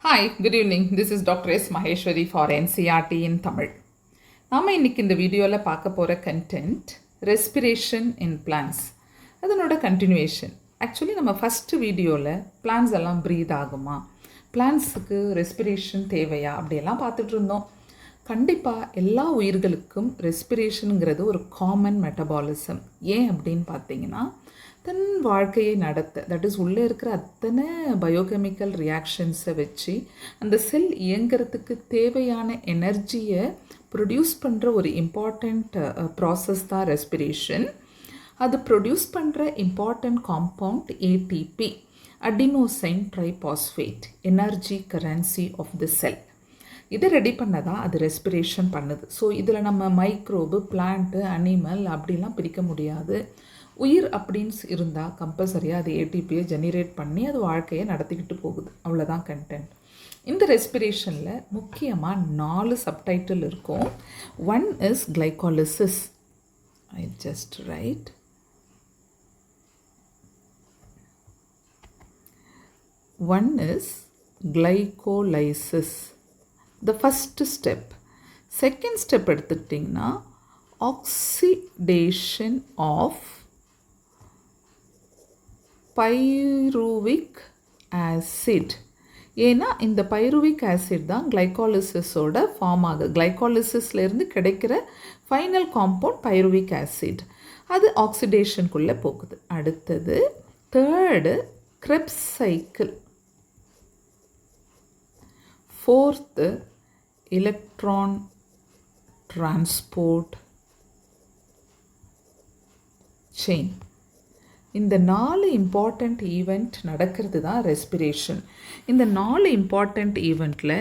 Hi, good evening. This is Dr. S. Maheshwari for NCRT in Tamil. நாம் இன்னைக்கு இந்த வீடியோவில் பார்க்க போகிற கண்டென்ட் ரெஸ்பிரேஷன் இன் பிளான்ஸ். அதனோட கண்டினியூவேஷன். ஆக்சுவலி நம்ம ஃபஸ்ட்டு வீடியோவில் பிளான்ஸ் எல்லாம் ப்ரீத் ஆகுமா, பிளான்ஸுக்கு ரெஸ்பிரேஷன் தேவையா அப்படியெல்லாம் பார்த்துட்டு இருந்தோம். கண்டிப்பாக எல்லா உயிர்களுக்கும் ரெஸ்பிரேஷனுங்கிறது ஒரு காமன் மெட்டபாலிசம். ஏன் அப்படின்னு பார்த்தீங்கன்னா, தன் வாழ்க்கையை நடத்த, தட் இஸ் உள்ளே இருக்கிற அத்தனை பயோகெமிக்கல் ரியாக்ஷன்ஸை வச்சு அந்த செல் இயங்கிறதுக்கு தேவையான எனர்ஜியை ப்ரொடியூஸ் பண்ணுற ஒரு இம்பார்ட்டண்ட் ப்ராசஸ் தான் ரெஸ்பிரேஷன். அது ப்ரொடியூஸ் பண்ணுற important compound ATP, adenosine triphosphate, energy currency of the cell. இதை ரெடி பண்ணதான் அது ரெஸ்பிரேஷன் பண்ணுது. ஸோ இதில் நம்ம மைக்ரோபு, பிளான்ட்டு, அனிமல் அப்படிலாம் பிரிக்க முடியாது. உயிர் அப்படின்னு இருந்தால் கம்பல்சரியாக அது ஏடிபியை ஜெனரேட் பண்ணி அது வாழ்க்கையை நடத்திக்கிட்டு போகுது. அவ்வளோதான் கண்டென்ட். இந்த ரெஸ்பிரேஷனில் முக்கியமாக 4 சப்டைட்டில் இருக்கும். One is glycolysis. I just right. One is glycolysis, the first step. Second step எடுத்துக்கிட்டிங்கன்னா ஆக்சிடேஷன் ஆஃப் பைருவிக் ஆசிட். ஏன்னா இந்த பைருவிக் ஆசிட் தான் கிளைகாலிசிஸோட ஃபார்ம் ஆகுது. கிளைகாலிசிஸ்லேருந்து கிடைக்கிற ஃபைனல் காம்பவுண்ட் பைருவிக் ஆசிட், அது ஆக்சிடேஷனுக்குள்ளே போகுது. அடுத்தது third Krebs cycle. Fourth electron transport chain. இந்த 4 இம்பார்ட்டண்ட் ஈவெண்ட் நடக்கிறது தான் ரெஸ்பிரேஷன். இந்த 4 இம்பார்ட்டண்ட் ஈவெண்ட்டில்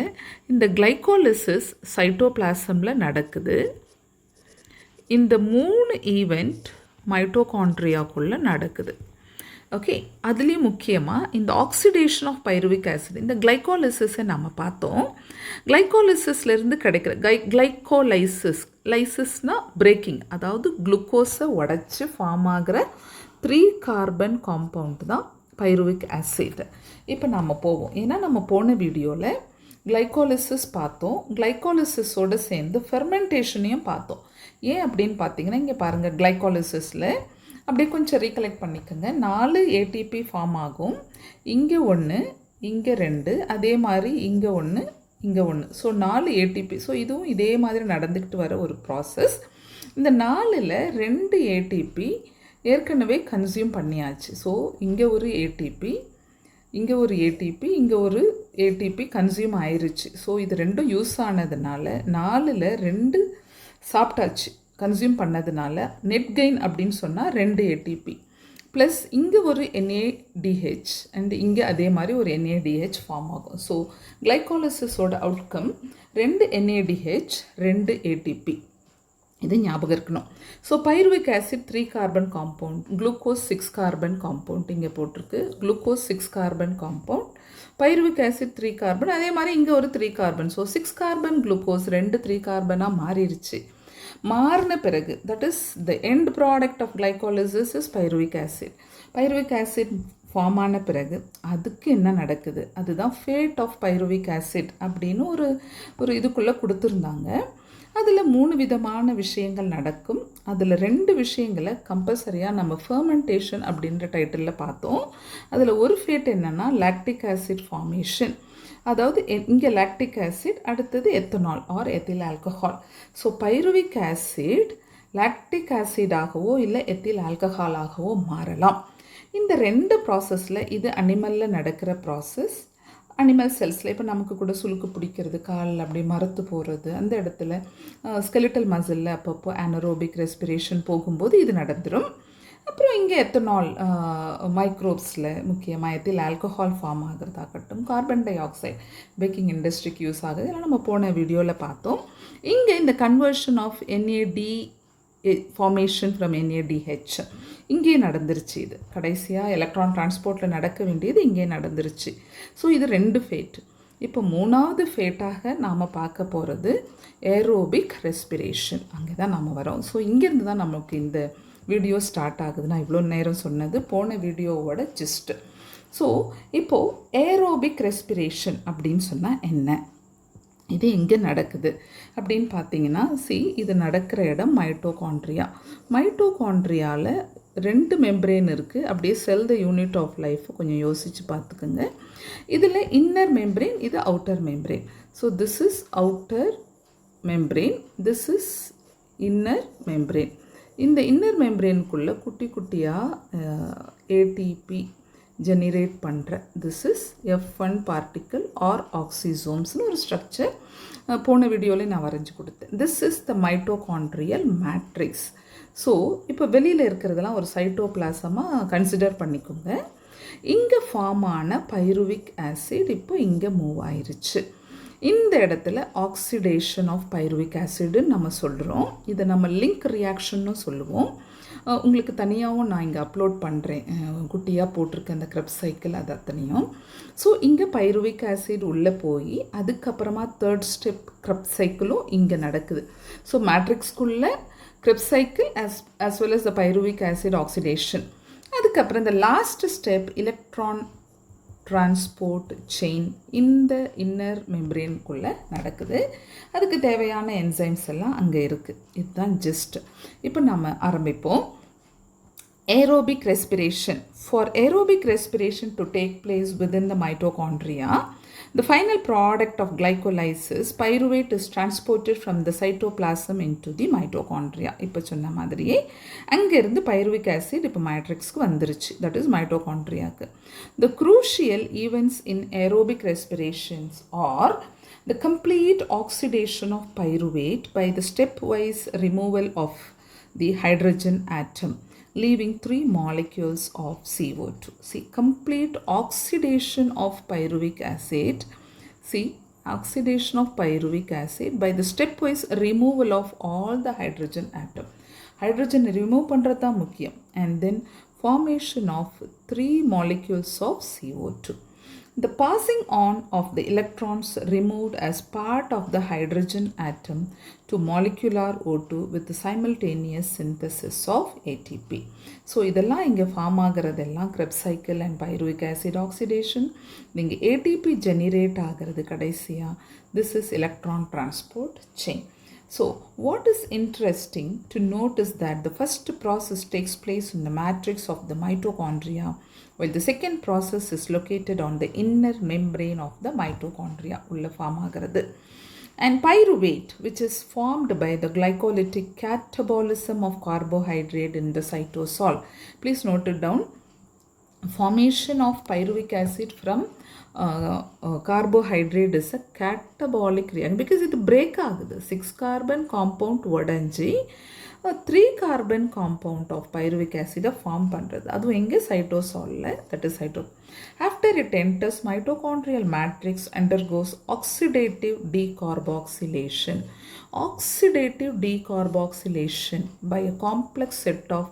இந்த கிளைகோலிசிஸ் சைட்டோபிளாசமில் நடக்குது. இந்த 3 ஈவெண்ட் மைட்டோகாண்ட்ரியாக்குள்ளே நடக்குது. ஓகே, அதுலேயும் முக்கியமாக இந்த ஆக்சிடேஷன் ஆஃப் பைருவிக் ஆசிட், இந்த கிளைகோலிசிஸை நம்ம பார்த்தோம். கிளைகோலிசிஸ்லேருந்து கிடைக்கிற கிளைகோலைசிஸ், லைசிஸ்னால் பிரேக்கிங், அதாவது குளுக்கோஸை உடச்சி ஃபார்ம் ஆகிற 3 கார்பன் காம்பவுண்ட் தான் பைருவிக் ஆசிட். இப்போ நம்ம போவோம். ஏன்னா நம்ம போன வீடியோவில் கிளைகோலிசிஸ் பார்த்தோம், கிளைகோலிசிஸோடு சேர்ந்து ஃபெர்மெண்டேஷனையும் பார்த்தோம். ஏன் அப்படின்னு பார்த்தீங்கன்னா, இங்கே பாருங்கள், கிளைகோலிசிஸில் அப்படியே கொஞ்சம் ரீகலெக்ட் பண்ணிக்கோங்க. 4 ஏடிபி ஃபார்ம் ஆகும். இங்கே 1, இங்கே 2, அதே மாதிரி இங்கே 1, இங்கே 1. So 4 ATP. ஸோ இதுவும் இதே மாதிரி நடந்துக்கிட்டு வர ஒரு ப்ராசஸ். இந்த 4ல் 2 ஏடிபி ஏற்கனவே கன்சியூம் பண்ணியாச்சு. ஸோ இங்கே ஒரு ஏடிபி, இங்கே ஒரு ஏடிபி, இங்கே ஒரு ஏடிபி கன்சியூம் ஆயிடுச்சு. ஸோ இது ரெண்டும் யூஸ் ஆனதுனால 4ல் 2 சாப்பிட்டாச்சு, கன்சியூம் பண்ணதுனால நெட் கெயின் அப்படின்னு சொன்னால் 2 ஏடிபி ப்ளஸ் இங்கே ஒரு என்ஏடிஹெச் அண்ட் இங்கே அதே மாதிரி ஒரு என்ஏடிஹெச் ஃபார்ம் ஆகும். ஸோ கிளைகாலிசிஸோட அவுட்கம் 2 என்ஏடிஹெச் 2 ஏடிபி. இது ஞாபகம் இருக்கணும். So pyruvic acid 3 carbon compound, glucose 6 carbon compound இங்கே போட்டிருக்கு. Glucose 6 carbon compound, pyruvic acid 3 carbon, அதே மாதிரி இங்கே ஒரு 3 கார்பன். ஸோ 6 கார்பன் குளுக்கோஸ் 2 3 கார்பனாக மாறிடுச்சு. மாறின பிறகு, that is the end product of glycolysis is pyruvic acid. Pyruvic acid form ஆன பிறகு அதுக்கு என்ன நடக்குது, அதுதான் ஃபேட் ஆஃப் பைருவிக் ஆசிட் அப்படின்னு ஒரு இதுக்குள்ளே கொடுத்துருந்தாங்க. அதில் 3 விதமான விஷயங்கள் நடக்கும். அதில் 2 விஷயங்களை கம்பல்சரியாக நம்ம ஃபெர்மெண்டேஷன் அப்படின்ற டைட்டிலில் பார்த்தோம். அதில் ஒரு ஃபேட் என்னென்னா லாக்டிக் ஆசிட் ஃபார்மேஷன். அதாவது இங்கே லாக்டிக் ஆசிட், அடுத்தது ethanol or ethyl alcohol. So pyruvic acid lactic ஆசிடாகவோ இல்லை எத்தில் ஆல்கஹாலாகவோ மாறலாம். இந்த 2 ப்ராசஸில் இது அனிமலில் நடக்கிற ப்ராசஸ். அனிமல் செல்ஸில் இப்போ நமக்கு கூட சுளுக்கு பிடிக்கிறது, காலில் அப்படி மரத்து போகிறது, அந்த இடத்துல ஸ்கெலிட்டல் மசிலில் அப்பப்போ ஆனரோபிக் ரெஸ்பிரேஷன் போகும்போது இது நடந்துடும். அப்புறம் இங்கே எத்தனால் மைக்ரோப்ஸில் முக்கியமாக எத்தில் ஆல்கஹால் ஃபார்ம் ஆகிறதாகட்டும், கார்பன் டை ஆக்சைடு பேக்கிங் இண்டஸ்ட்ரிக்கு யூஸ் ஆகுது, இதெல்லாம் நம்ம போன வீடியோவில் பார்த்தோம். இங்கே இந்த conversion of NAD formation from NADH இங்கே நடந்துருச்சு. இது கடைசியாக எலக்ட்ரான் டிரான்ஸ்போர்ட்டில் நடக்க வேண்டியது இங்கே நடந்துருச்சு. ஸோ இது 2 ஃபேட். இப்போ 3வது ஃபேட்டாக நாம் பார்க்க போகிறது ஏரோபிக் ரெஸ்பிரேஷன். அங்கே தான் நாம் வரோம். ஸோ இங்கேருந்து தான் நமக்கு இந்த வீடியோ ஸ்டார்ட் ஆகுது. நான் இவ்வளோ நேரம் சொன்னது போன வீடியோவோட ஜிஸ்ட்டு. ஸோ இப்போது ஏரோபிக் ரெஸ்பிரேஷன் அப்படின்னு சொன்னால் என்ன, இது எங்கே நடக்குது அப்படின்னு பார்த்தீங்கன்னா, இது நடக்கிற இடம் மைட்டோகாண்ட்ரியா. மைட்டோகாண்ட்ரியாவில் 2 மெம்பரேன் இருக்குது. அப்படியே cell the unit of life கொஞ்சம் யோசித்து பார்த்துக்குங்க. இதில் இன்னர் மெம்பரேன், இது outer membrane. So this is outer membrane, this is inner membrane. இந்த இன்னர் மெம்பரேனுக்குள்ளே குட்டி குட்டியாக ஏடிபி ஜெனரேட் பண்ணுற this is F1 particle or ஆக்சிசோம்ஸ்னு ஒரு ஸ்ட்ரக்சர் போன வீடியோவில் நான் வரைஞ்சி கொடுத்தேன். This is the mitochondrial matrix. So இப்போ வெளியில் இருக்கிறதெல்லாம் ஒரு சைட்டோபிளாசமாக கன்சிடர் பண்ணிக்கோங்க. இங்கே ஃபார்ம் ஆன பைருவிக் ஆசிட் இப்போ இங்கே மூவ் ஆயிருச்சு. இந்த இடத்துல ஆக்சிடேஷன் ஆஃப் பைருவிக் ஆசிடுன்னு நம்ம சொல்கிறோம். இதை நம்ம லிங்க் ரியாக்ஷன்னு சொல்லுவோம். உங்களுக்கு தனியாகவும் நான் இங்கே அப்லோட் பண்ணுறேன், குட்டியாக போட்டிருக்கேன் அந்த க்ரெப்ஸ் சைக்கிள், அது அத்தனையும். ஸோ இங்கே பைருவிக் ஆசிட் உள்ளே போய் அதுக்கப்புறமா 3rd ஸ்டெப் க்ரெப்ஸ் சைக்கிளும் இங்கே நடக்குது. ஸோ மேட்ரிக்ஸ்குள்ளே Krebs cycle as well as the pyruvic acid oxidation. அதுக்கப்புறம் இந்த last step electron transport chain இந்த இன்னர் மெம்பரேனுக்குள்ளே நடக்குது. அதுக்கு தேவையான என்சைம்ஸ் எல்லாம் அங்கே இருக்குது. இதுதான் ஜஸ்ட். இப்போ நம்ம ஆரம்பிப்போம். Aerobic respiration. For aerobic respiration to take place within the mitochondria, the final product of glycolysis, pyruvate is transported from the cytoplasm into the mitochondria. இப்போ சொன்ன மாதிரியே அங்கேருந்து பைருவிக் ஆசிட் இப்போ மேட்ரிக்ஸ்க்கு வந்துருச்சு, தட் இஸ் மைட்டோகாண்ட்ரியாவுக்கு. The crucial events in aerobic respirations are the complete oxidation of pyruvate by the stepwise removal of the hydrogen atom, leaving 3 molecules of CO2. Complete oxidation of pyruvic acid. Oxidation of pyruvic acid by the stepwise removal of all the hydrogen atom. Hydrogen remove பண்றதா முக்கியம். And then formation of 3 molecules of CO2. The passing on of the electrons removed as part of the hydrogen atom to molecular O2 with the simultaneous synthesis of ATP. So இதெல்லாம் இங்கே form ஆகிறதெல்லாம் Krebs cycle and pyruvic acid oxidation. இங்கே ATP generate ஆகிறது கடைசியாக. This is electron transport chain. So what is interesting to note is that the first process takes place in the matrix of the mitochondria, while the second process is located on the inner membrane of the mitochondria ulla form ஆகிறது. And pyruvate, which is formed by the glycolytic catabolism of carbohydrate in the cytosol. Please note it down. Formation of pyruvic acid from carbohydrate is a catabolic reaction because it break ஆகுது. 6 carbon compound உடஞ்சி 3 carbon compound of pyruvic acid form பண்ணுறது. அதுவும் எங்கே சைட்டோசாலில், that is cyto. After it enters mitochondrial matrix undergoes oxidative decarboxylation. Oxidative decarboxylation by a complex set of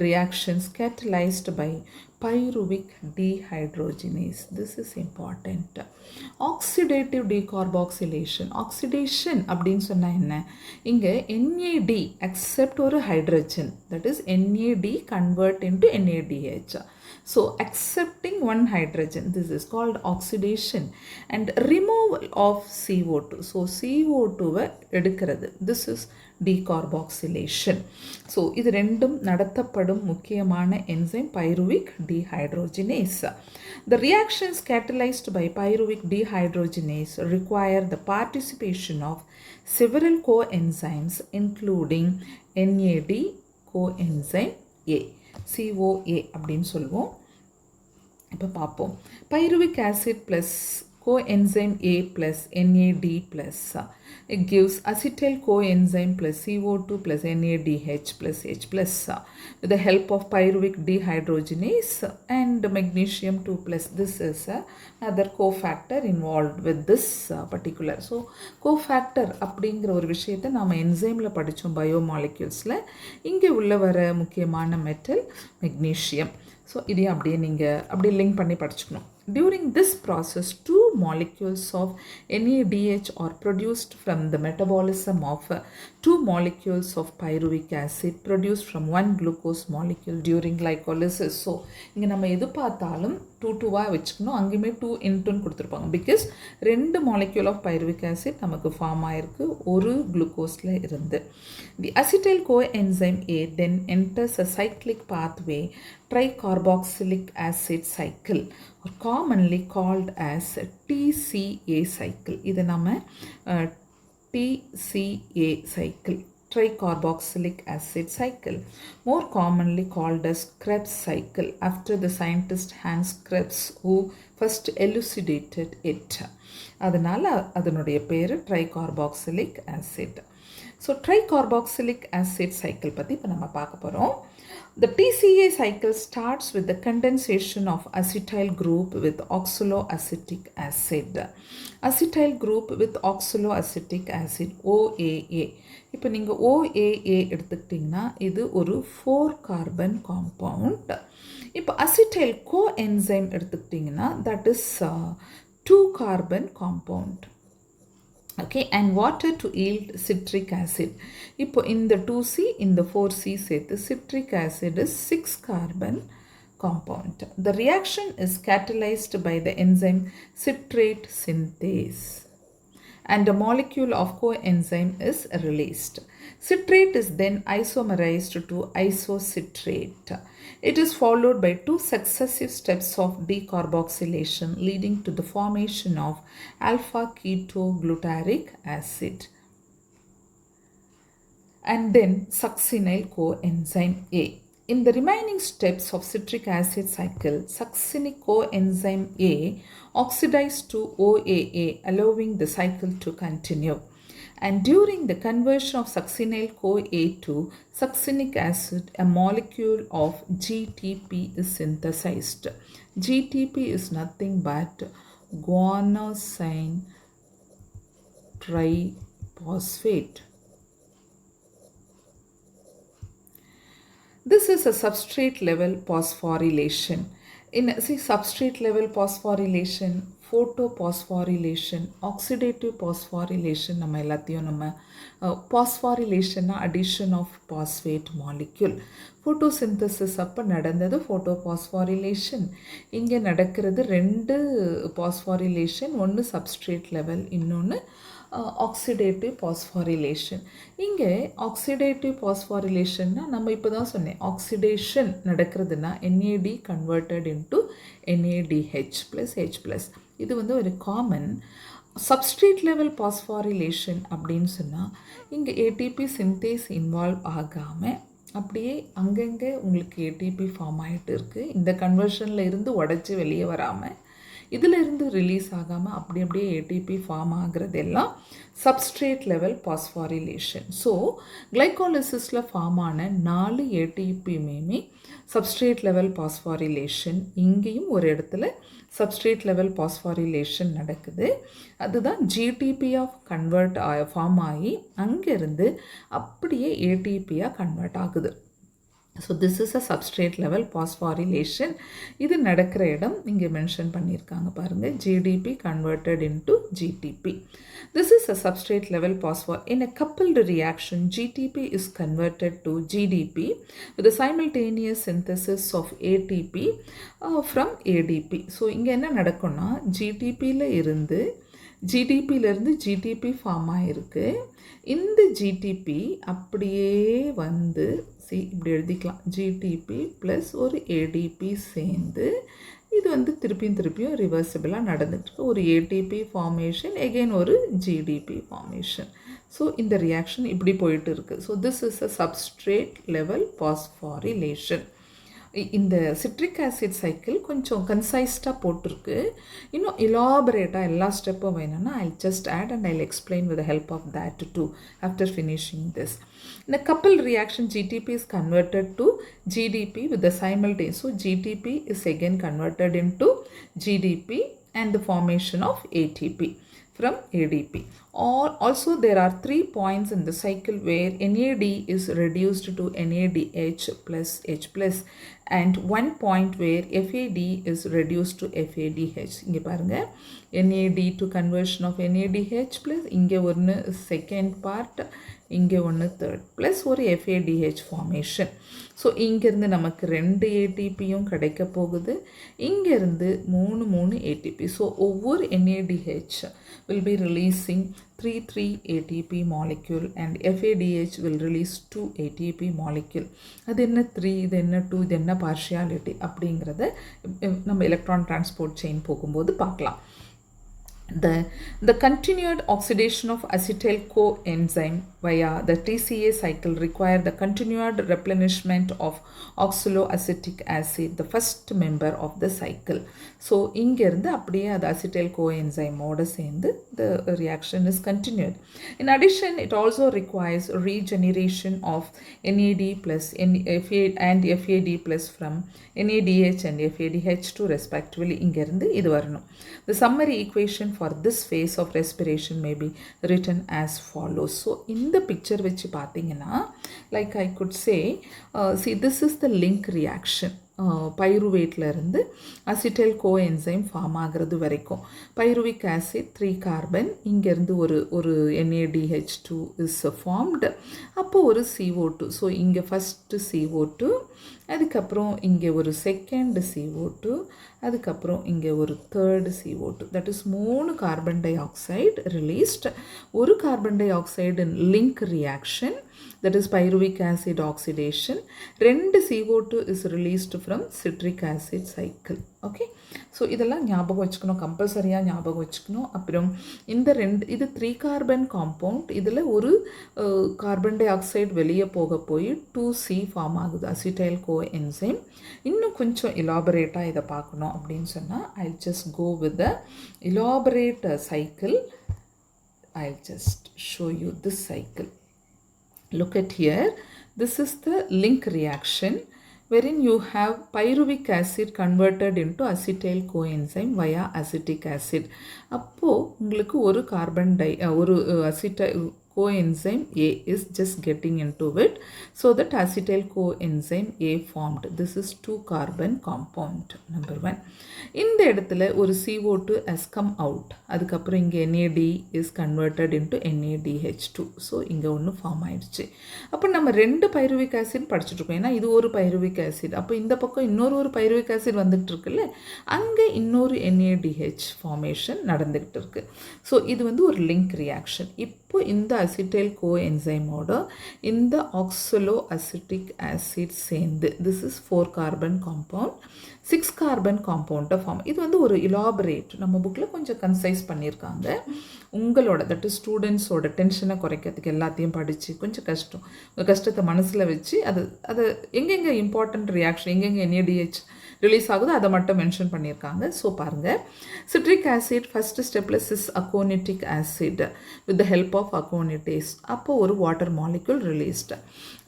reactions catalyzed by pyruvic dehydrogenase. This is important. Oxidative decarboxylation. Oxidation அப்படின்னு சொன்னா என்ன? இங்கே NAD accept ஒரு hydrogen, that is NAD convert into NADH. So accepting one hydrogen, this is called oxidation, and removal of CO2. So CO2 எடுக்கிறது, this is decarboxylation. So இது ரெண்டும் நடத்தப்படும் முக்கியமான enzyme pyruvic dehydrogenase. The reactions catalyzed by pyruvic dehydrogenase require the participation of several coenzymes including NAD coenzyme A, CoA அப்படின்னு சொல்லுவோம். இப்போ பார்ப்போம். pyruvic acid plus coenzyme A plus NAD plus it gives acetyl coenzyme plus CO2 plus NADH plus H plus with the help of pyruvic dehydrogenase and magnesium 2 plus. This is another cofactor involved with this particular. So cofactor அப்படிங்கிற ஒரு விஷயத்தை நாம் என்சைமில் படித்தோம் பயோமாலிக்யூல்ஸில். இங்கே உள்ள வர முக்கியமான metal magnesium. So இதையும் அப்படியே நீங்கள் அப்படியே லிங்க் பண்ணி படிச்சுக்கணும். During this process, two molecules of NADH are produced from the metabolism of two molecules of pyruvic acid produced from one glucose molecule during glycolysis. So, இங்கே நம்ம எது பார்த்தாலும் 2-2 வச்சுக்கணும், அங்கேயுமே 2 இன்ட்டுன்னு கொடுத்துருப்பாங்க. Because 2 molecule of pyruvic acid நமக்கு form ஆயிருக்கு ஒரு குளுக்கோஸில் இருந்து. The acetyl coenzyme A then enters a cyclic pathway tricarboxylic acid cycle or commonly called as TCA cycle. இது நம்ம TCA cycle, tricarboxylic acid cycle, more commonly called as Krebs cycle after the scientist Hans Krebs who first elucidated it. அதனால அதனுடைய பேரு tricarboxylic acid. So tricarboxylic acid cycle பற்றி இப்போ நம்ம பார்க்க போகிறோம். The TCA cycle starts with the condensation of acetyl group with oxaloacetic acid. Acetyl group with oxaloacetic acid OAA. இப்போ நீங்கள் OAA எடுத்துக்கிட்டிங்கன்னா இது ஒரு 4 carbon compound. இப்போ acetyl coenzyme எடுத்துக்கிட்டிங்கன்னா that is 2 carbon compound. Okay, and water to yield citric acid. இப்போ இந்த 2C இந்த 4C சேர்த்து citric acid is 6 carbon compound. The reaction is catalyzed by the enzyme citrate synthase and a molecule of coenzyme is released. Citrate is then isomerized to isocitrate. It is followed by 2 successive steps of decarboxylation leading to the formation of alpha-ketoglutaric acid and then succinyl coenzyme A. In the remaining steps of citric acid cycle, succinic coenzyme A oxidizes to OAA, allowing the cycle to continue. And during the conversion of succinyl CoA to succinic acid, a molecule of GTP is synthesized. GTP is nothing but guanosine triphosphate. This is a substrate level phosphorylation. In substrate level phosphorylation, photophosphorylation, oxidative phosphorylation, நம்ம எல்லாத்தையும் நம்ம phosphorylation addition of phosphate molecule. photosynthesis அப்போ நடந்தது photophosphorylation. இங்கே நடக்கிறது 2 phosphorylation, ஒன்று substrate level, இன்னொன்று oxidative phosphorylation. இங்கே oxidative phosphorylation நம்ம இப்போ தான் சொன்னேன், oxidation நடக்கிறதுனா NAD converted into NADH plus H plus. இது வந்து ஒரு காமன். சப்ஸ்ட்ரேட் லெவல் பாஸ்பாரிலேஷன் அப்படின்னு சொன்னால் இங்கே ஏடிபி சிந்தேஸ் இன்வால்வ் ஆகாமல் அப்படியே அங்கங்கே உங்களுக்கு ஏடிபி ஃபார்ம் ஆகிட்டு இருக்குது. இந்த கன்வர்ஷனில் இருந்து உடச்சி வெளியே வராமல் இதில் இருந்து ரிலீஸ் ஆகாமல் அப்படி அப்படியே ஏடிபி ஃபார்ம் ஆகிறதெல்லாம் சப்ஸ்ட்ரேட் லெவல் பாஸ்பாரிலேஷன். ஸோ கிளைகோலிசிஸில் ஃபார்ம் ஆன 4 ஏடிபியுமே சப்ஸ்ட்ரேட் லெவல் பாஸ்பாரிலேஷன். இங்கேயும் ஒரு இடத்துல சப்ஸ்ட்ரேட் லெவல் பாஸ்பாரிலேஷன் நடக்குது. அதுதான் ஜிடிபியாக கன்வெர்ட் ஃபார்ம் ஆகி அங்கேருந்து அப்படியே ஏடிபியாக கன்வெர்ட் ஆகுது. So this is a substrate level phosphorylation. இது நடக்கிற இடம் இங்கே மென்ஷன் பண்ணியிருக்காங்க பாருங்கள், GDP converted into GDP. This is a substrate level phosphor. In a coupled reaction, GTP is converted to GDP with the simultaneous synthesis of ATP from ADP. So, இங்கே என்ன நடக்கும்னா GTPல இருந்து GTP ஃபார்ம் ஆகிருக்கு. இந்த GTP அப்படியே வந்து இப்படி எழுதிக்கலாம், GTP ப்ளஸ் ஒரு ADP சேர்ந்து இது வந்து திருப்பியும் ரிவர்சிபிளாக நடந்துட்டு ஒரு ஏடிபி ஃபார்மேஷன், எகெயின் ஒரு ஜிடிபி ஃபார்மேஷன். ஸோ இந்த ரியாக்ஷன் இப்படி போயிட்டு இருக்குது. So this is a substrate level phosphorylation. இந்த சிட்ரிக் ஆசிட் சைக்கிள் கொஞ்சம் கன்சைஸ்டாக போட்டிருக்கு. இன்னும் எலாபரேட்டாக எல்லா ஸ்டெப்பும் வேணும்னா I just add and I'll explain with the help of that too after finishing this. In a coupled reaction, GTP is converted to GDP with the simultaneous. So GTP is again converted into GDP and the formation of ATP. from ADP. Also, there are 3 points in the cycle where NAD is reduced to NADH plus H plus, and 1 point where FAD is reduced to FADH. இங்கே பாருங்க, NAD to conversion of NADH plus, இங்கே ஒன்று second part, இங்கே ஒன்று third plus ஒரு FADH formation. So இங்கேருந்து நமக்கு 2 ATPயும் கிடைக்க போகுது, இங்கேருந்து 3 ATP. ஸோ ஒவ்வொரு NADH will be releasing 3 ATP molecule and FADH will release 2 ATP molecule. அது என்ன 3, இது என்ன 2, இது என்ன partiality அப்படிங்கிறத நம்ம electron transport chain போகும்போது பார்க்கலாம். The continued oxidation of acetyl coenzyme via the TCA cycle require the continued replenishment of oxaloacetic acid, the first member of the cycle. So இங்கிருந்து அப்படியே அது acetyl coenzyme ஓட சேர்ந்து the reaction is continued. In addition, it also requires regeneration of NAD plus and FAD plus from NADH and FADH2 respectively. இங்கிருந்து இது வரணும். The summary equation for this phase of respiration may be written as follows. So in the picture which பார்த்தீங்கன்னா, like I could say, see, this is the link reaction. பைருவேட்ல இருந்து acetyl coenzyme form ஆகிறது வரைக்கும் pyruvic acid 3 carbon, இங்கேருந்து ஒரு NADH2 is formed. அப்போது ஒரு CO2. So இங்கே first CO2, அதுக்கப்புறம் இங்கே ஒரு செகண்ட் CO2, அதுக்கப்புறம் இங்கே ஒரு third CO2. That is 3 carbon dioxide released. ஒரு carbon dioxide link reaction, that is pyruvic acid oxidation. 2 CO2 is released from citric acid cycle. Okay, so இதெல்லாம் ஞாபகம் வச்சுக்கணும், கம்பல்சரியாக ஞாபகம் வச்சுக்கணும். அப்புறம் இந்த இது 3 கார்பன் காம்பவுண்ட், இதில் ஒரு கார்பன் டை ஆக்சைடு வெளியே போய் 2C ஃபார்ம் ஆகுது, அசிட்டைல் கோஎன்சைம். இன்னும் கொஞ்சம் இலாபரேட்டாக இதை பார்க்கணும் அப்படின்னு சொன்னால், I just go with the elaborate cycle. I just show you this cycle. Look at here, this is the link reaction wherein you have pyruvic acid converted into acetyl coenzyme via acetic acid. அப்போ உங்களுக்கு ஒரு carbon tie ஒரு acetyl coenzyme A is just getting into it, so that acetyl coenzyme A formed. This is 2 carbon compound number 1. இந்த இடத்துல ஒரு CO2 has come out. அதுக்கப்புறம் இங்கே NAD is converted into NADH2. So இங்கே ஒன்று form ஆயிடுச்சு. அப்போ நம்ம 2 பைருவிக் ஆசிட் படிச்சுட்ருக்கோம், ஏன்னா இது ஒரு பைருவிக் ஆசிட். அப்போ இந்த பக்கம் இன்னொரு பைருவிக் ஆசிட் வந்துட்டு இருக்குல்ல, அங்கே இன்னொரு NADH ஃபார்மேஷன் நடந்துக்கிட்டு இருக்கு. ஸோ இது வந்து ஒரு லிங்க் ரியாக்ஷன். இப்போ இந்த அசிட்டைல் கோஎன்சைமோட இந்த ஆக்சலோஅசிட்டிக் ஆசிட் சேர்ந்து, this is 4 carbon compound 6 carbon காம்பவுண்டை ஃபார்ம். இது வந்து ஒரு இலாபரேட், நம்ம புக்கில் கொஞ்சம் கன்சைஸ் பண்ணியிருக்காங்க. உங்களோட தட் இஸ் ஸ்டூடெண்ட்ஸோட டென்ஷனை குறைக்கிறதுக்கு எல்லாத்தையும் படித்து கொஞ்சம் கஷ்டத்தை மனசில் வச்சு அது எங்கெங்கே இம்பார்ட்டண்ட் ரியாக்ஷன், எங்கெங்கே NADH ரிலீஸ் ஆகுது அதை மட்டும் மென்ஷன் பண்ணியிருக்காங்க. ஸோ பாருங்கள், சிட்ரிக் ஆசிட் ஃபஸ்ட்டு ஸ்டெப்பில் cis aconitic acid with the help of aconitase, அப்போது ஒரு வாட்டர் மாலிக்யூல் ரிலீஸ்டு.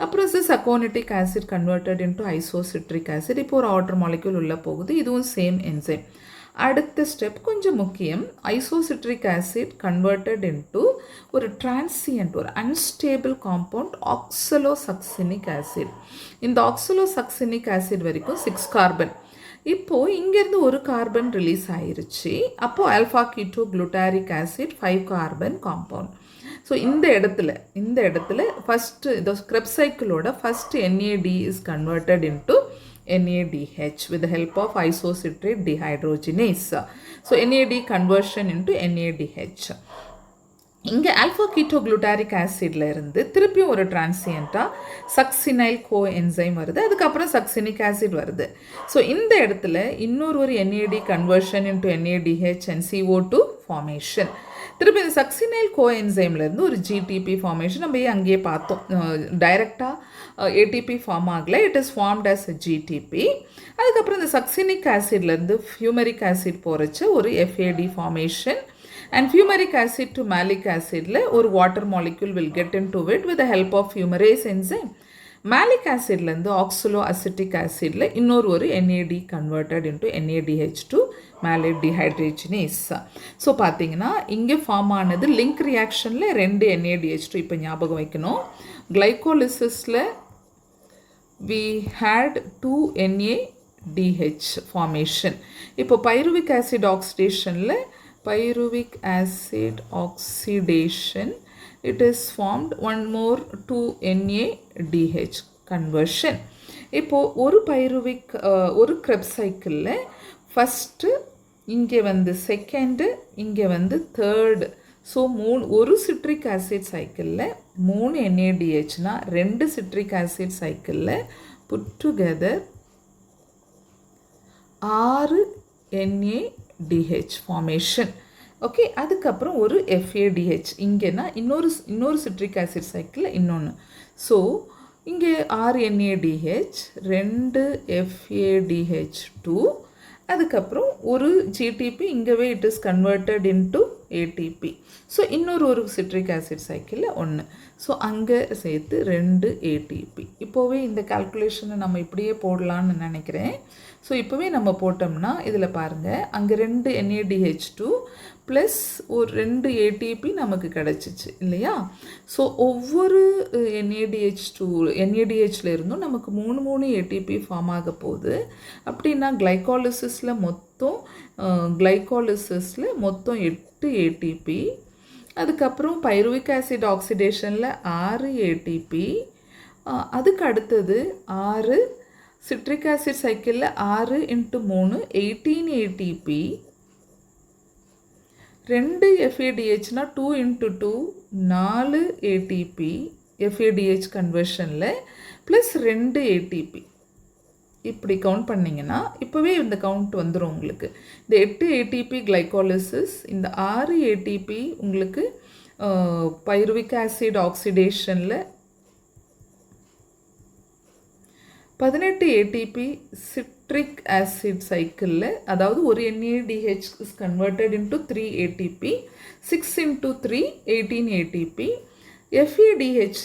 அப்புறம் cis aconitic acid converted into isocitric acid, இப்போ ஒரு வாட்டர் மாலிக்யூல் உள்ளே போகுது, இதுவும் சேம் என்சைம். அடுத்த ஸ்டெப் கொஞ்சம் முக்கியம், ஐசோசிட்ரிக் ஆசிட் கன்வெர்டட் இன்ட்டு ஒரு டிரான்சியன்ட் ஒரு அன்ஸ்டேபிள் காம்பவுண்ட் ஆக்சலோசக்சினிக் ஆசிட். இந்த ஆக்சலோசக்சினிக் ஆசிட் வரைக்கும் 6 கார்பன். இப்போது இங்கேருந்து ஒரு கார்பன் ரிலீஸ் ஆயிருச்சு, அப்போது alpha keto glutaric acid 5 carbon compound. So இந்த இடத்துல ஃபஸ்ட்டு இந்த ஸ்க்ரப் சைக்கிளோட first NAD is converted into NADH with the help of isocitrate dehydrogenase. So NAD conversion into NADH. இங்கே ஆல்ஃபா கீட்டோ குளுட்டாரிக் ஆசிட்ல இருந்து திருப்பியும் ஒரு டிரான்சியண்ட்டாக சக்சினைல் கோ என்சைம் வருது, அதுக்கப்புறம் சக்சினிக் ஆசிட் வருது. ஸோ இந்த இடத்துல இன்னொரு NAD conversion into NADH and CO2 formation. திருப்பி இந்த சக்சினைல் கோ என்சைம்லேருந்து ஒரு GTP ஃபார்மேஷன் நம்ம அங்கேயே பார்த்தோம். டைரெக்டாக ATP ஃபார்ம் ஆகலை, it is formed as GTP. அதுக்கப்புறம் இந்த சக்சினிக் ஆசிட்லேருந்து ஃபியூமரிக் ஆசிட் போகிறச்சு ஒரு FAD formation. And fumaric acid to malic acid la or water molecule will get into it with the help of fumarase enzyme. Malic acid la oxaloacetic acid la இன்னொரு NAD converted into NADH2 malate dehydrogenase. So பார்த்தீங்கன்னா இங்கே form ஆனது link ரியாக்ஷனில் 2 NADH2. இப்போ ஞாபகம் வைக்கணும், கிளைகோலிசிஸில் we had 2 NADH formation. இப்போ pyruvic acid ஆக்சிடேஷனில் pyruvic acid oxidation, it is formed one more 2 NADH conversion. இப்போ ஒரு பைருவிக் ஒரு Krebs சைக்கிளில் ஃபஸ்ட்டு இங்கே வந்து செகண்டு, இங்கே வந்து தேர்டு. ஸோ ஒரு சிட்ரிக் ஆசிட் சைக்கிளில் 3 NADHனா 2 சிட்ரிக் ஆசிட் சைக்கிளில் put together 6 NADH formation. Okay, அதுக்கப்புறம் ஒரு FADH இங்கேனா இன்னொரு சிட்ரிக் ஆசிட் சைக்கிளில் இன்னொன்று. ஸோ இங்கே 6 NADH, 2 FADH2, அதுக்கப்புறம் ஒரு GTP இங்கேவே it is converted into ATP. So இன்னொரு சிட்ரிக் ஆசிட் சைக்கிளில் 1. ஸோ அங்கே சேர்த்து 2 ATP. இப்போவே இந்த கால்குலேஷனை நம்ம இப்படியே போடலான்னு நினைக்கிறேன். ஸோ இப்போவே நம்ம போட்டோம்னா இதில் பாருங்கள், அங்கே 2 NADH2 ப்ளஸ் ஒரு 2 ATP நமக்கு கிடச்சிச்சு இல்லையா? ஸோ ஒவ்வொரு NADHல இருந்தும் நமக்கு 3 ATP ஃபார்ம் ஆக போகுது. அப்படின்னா கிளைகாலிசிஸில் மொத்தம் 8 ATP. அதுக்கப்புறம் பைருவிக் ஆசிட் ஆக்சிடேஷனில் 6 ATP. அதுக்கு அடுத்தது 6 சிட்ரிக் ஆசிட் சைக்கிளில் 6 × 3 18 ATP. 2 FADHனா 2 × 2 4 ATP FADH கன்வர்ஷனில் ப்ளஸ் 2 ATP. இப்படி கவுண்ட் பண்ணிங்கன்னா இப்போவே இந்த கவுண்ட் வந்துடும் உங்களுக்கு. இந்த 8 ATP கிளைகாலிசிஸ், இந்த 6 ATP உங்களுக்கு பைருவிக் ஆசிட் ஆக்சிடேஷனில், 18 ATP சிட்ரிக் ஆசிட் சைக்கிளில், அதாவது ஒரு NADH is converted into 3 ATP, 6 × 3 18 ATP. FADH,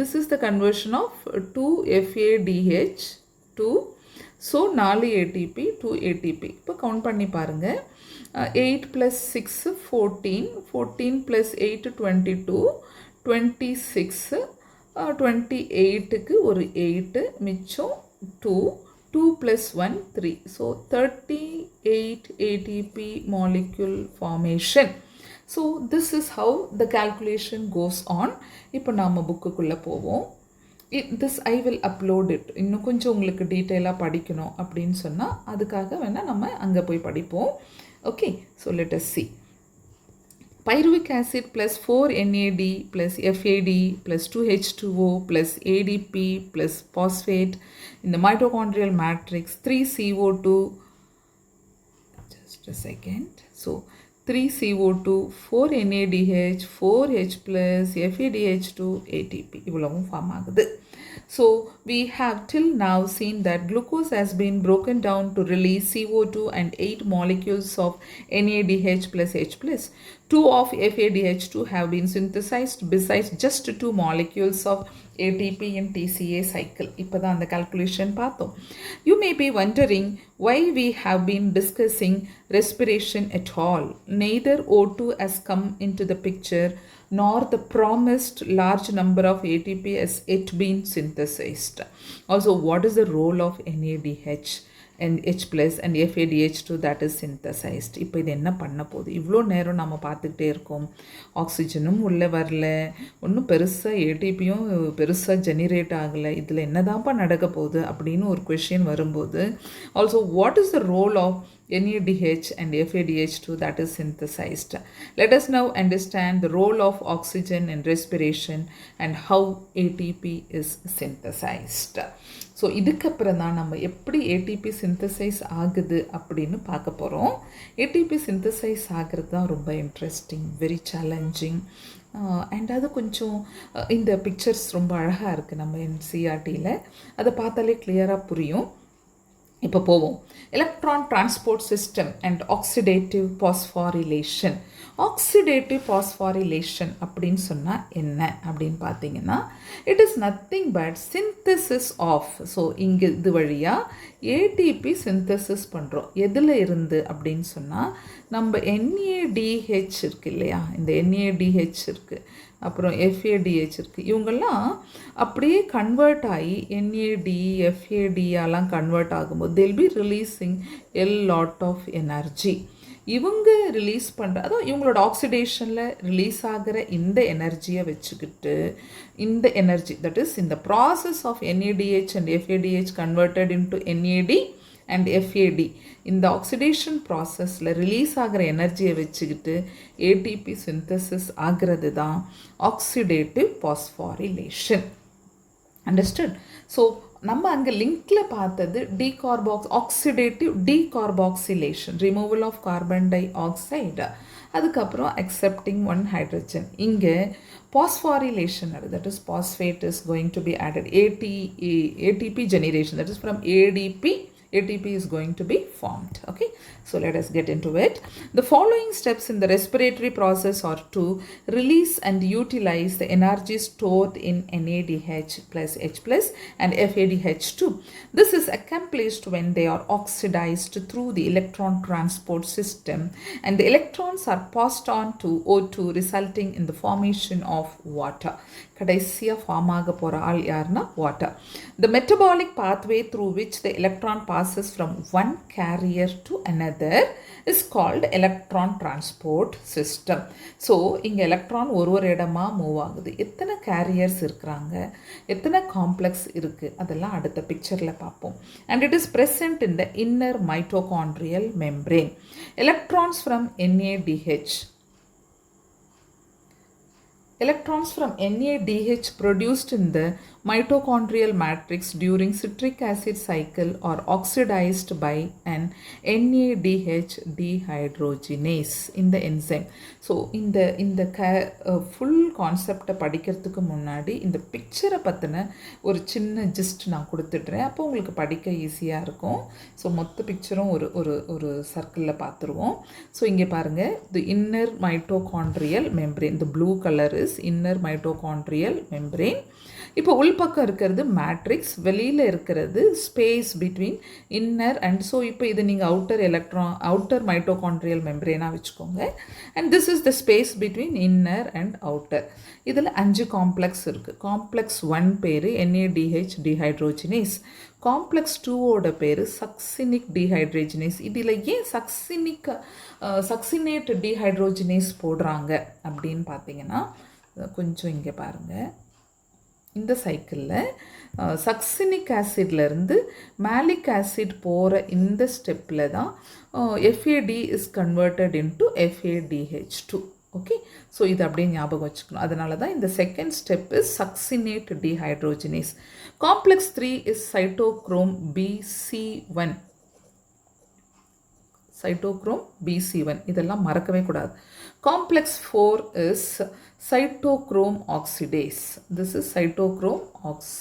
this is the conversion of 2 FADH2. So 4 ATP 2 ATP. இப்போ கவுண்ட் பண்ணி பாருங்கள், 8 + 6 14, 14 + 8 22, 26, 28க்கு ஒரு 8, மிச்சம் 2, 2 + 1 3. So 38 ATP molecule formation. So this is how the calculation goes on. இப்போ நாம் புக்குக்குள்ளே போவோம். This I will upload it. இன்னும் கொஞ்சம் உங்களுக்கு டீட்டெயிலாக படிக்கணும் அப்படின்னு சொன்னால் அதுக்காக வேணால் நம்ம அங்கே போய் படிப்போம். Okay, so let us see. Pyruvic acid plus 4 NAD plus FAD plus 2H2O plus ADP plus phosphate in the mitochondrial matrix, 3 CO2, just a second, so 3 CO2, 4 NADH, 4H plus FADH2, ATP இவ்வளவும் form ஆகுது. So we have till now seen that glucose has been broken down to release CO2 and 8 molecules of NADH plus H plus. 2 of FADH2 have been synthesized besides just 2 molecules of ATP in TCA cycle. இப்போதான் அந்த calculation பார்த்தோம். You may be wondering why we have been discussing respiration at all. Neither O2 has come into the picture nor the promised large number of ATP has yet been synthesized. Also, what is the role of NADH and H plus and FADH2 that is synthesized? இப்போ இது என்ன பண்ண போகுது? இவ்வளோ நேரம் நம்ம பார்த்துக்கிட்டே இருக்கோம், ஆக்சிஜனும் உள்ளே வரல, ஒன்றும் பெருசாக ஏடிபியும் பெருசாக ஜெனிரேட் ஆகலை, இதில் என்னதான்ப்பா நடக்க போகுது அப்படின்னு ஒரு கொஷின் வரும்போது, also what is the role of NADH and FADH2 that is synthesized? Let us now understand the role of oxygen in respiration and how ATP is synthesized. So இதுக்கப்புறம் தான் நம்ம எப்படி ஏடிபி சிந்தசைஸ் ஆகுது அப்படின்னு பார்க்க போகிறோம். ATP synthesise ஆகிறது தான் ரொம்ப இன்ட்ரெஸ்டிங், வெரி சேலஞ்சிங். அண்ட் அது கொஞ்சம் இந்த பிக்சர்ஸ் ரொம்ப அழகாக இருக்குது நம்ம NCERTயில், அதை பார்த்தாலே கிளியராக புரியும். இப்போ போவோம். Electron transport system and oxidative phosphorylation. Oxidative phosphorylation அப்படின்னு சொன்னால் என்ன அப்படின்னு பார்த்தீங்கன்னா it is nothing but synthesis of. So இங்கே இது வழியாக ஏடிபி சிந்தசிஸ் பண்ணுறோம். எதில் இருந்து அப்படின்னு சொன்னால் நம்ம NADH இருக்குது இல்லையா, இந்த NADH இருக்குது, அப்புறம் FADH இருக்குது, இவங்கெல்லாம் அப்படியே கன்வெர்ட் ஆகி NAD FADலாம் கன்வெர்ட் ஆகும்போது they'll be releasing a lot of energy. இவங்க ரிலீஸ் பண்ணுற, அதுவும் இவங்களோட ஆக்சிடேஷனில் ரிலீஸ் ஆகிற இந்த எனர்ஜியை வச்சுக்கிட்டு இந்த எனர்ஜி தட் இஸ் இந்த process of NADH and FADH converted into NAD and FAD, இந்த ஆக்சிடேஷன் ப்ராசஸில் ரிலீஸ் ஆகிற எனர்ஜியை வச்சுக்கிட்டு ATP சிந்தசிஸ் ஆகிறது தான் ஆக்சிடேட்டிவ் பாஸ்பாரிலேஷன். அண்டர்ஸ்டுட்? ஸோ நம்ம அங்கே லிங்க்கில் பார்த்தது oxidative decarboxylation, removal of carbon dioxide, அதுக்கப்புறம் அக்செப்டிங் ஒன் ஹைட்ரஜன். இங்கே phosphorylation, that is phosphate is going to be added, ATP generation, that is from ATP is going to be formed. Okay, so let us get into it. The following steps in the respiratory process are to release and utilize the energy stored in NADH plus H plus and FADH2. This is accomplished when they are oxidized through the electron transport system and the electrons are passed on to O2, resulting in the formation of water. கடைசியாக form ஆக போகிற ஆள் யாருன்னா water. The metabolic pathway through which the electron passes from one carrier to another is called electron transport system. So இங்கே electron ஒரு இடமா move ஆகுது. எத்தனை கேரியர்ஸ் இருக்கிறாங்க, எத்தனை காம்ப்ளெக்ஸ் இருக்குது, அதெல்லாம் அடுத்த பிக்சரில் பார்ப்போம். And it is present in the inner mitochondrial membrane. Electrons from NADH produced in the mitochondrial matrix during citric acid cycle are oxidized by an NADH dehydrogenase in the enzyme. So இந்த full கான்செப்டை படிக்கிறதுக்கு முன்னாடி இந்த பிக்சரை பற்றின ஒரு சின்ன gist நான் கொடுத்துட்றேன். அப்போ உங்களுக்கு படிக்க ஈஸியாக இருக்கும். ஸோ மொத்த பிக்சரும் ஒரு சர்க்கிளில் பார்த்துருவோம். ஸோ இங்கே பாருங்கள், தி inner mitochondrial membrane, the blue colour is inner mitochondrial membrane. இப்போ உள்பக்கம் இருக்கிறது மேட்ரிக்ஸ், வெளியில் இருக்கிறது space between inner and. So இப்போ இது நீங்கள் அவுட்டர் மைட்டோகாண்ட்ரியல் மெம்பரேனாக வச்சுக்கோங்க. And this is the space between inner and outer. இதில் 5 காம்ப்ளெக்ஸ் இருக்குது. காம்ப்ளெக்ஸ் 1 பேர் NADH dehydrogenase. காம்ப்ளெக்ஸ் 2ஓட பேர் சக்சினிக் டீஹைட்ரேஜினேஸ். இதில் ஏன் சக்சினேட் டீஹைட்ரோஜினேஸ் போடுறாங்க அப்படின்னு பார்த்தீங்கன்னா, கொஞ்சம் இங்கே பாருங்கள், இந்த சைக்கிளில் சக்சினிக் ஆசிட்லேருந்து மேலிக் ஆசிட் போகிற இந்த ஸ்டெப்பில் தான் FAD is converted into FADH2. Okay, so இது அப்படியே ஞாபகம் வச்சுக்கணும். அதனால தான் இந்த second step is succinate dehydrogenase. Complex 3 is cytochrome BC1. இதெல்லாம் மறக்கவே கூடாது. Complex 4 is cytochrome oxidase. This is cytochrome C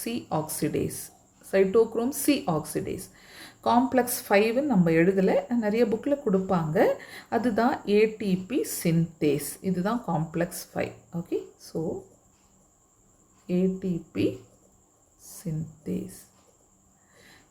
oxidase. Complex 5 நம்ம எழுதலை, நிறைய புக்கில் கொடுப்பாங்க, அதுதான் ATP சிந்தேஸ். இதுதான் complex 5. Okay, so ATP synthase.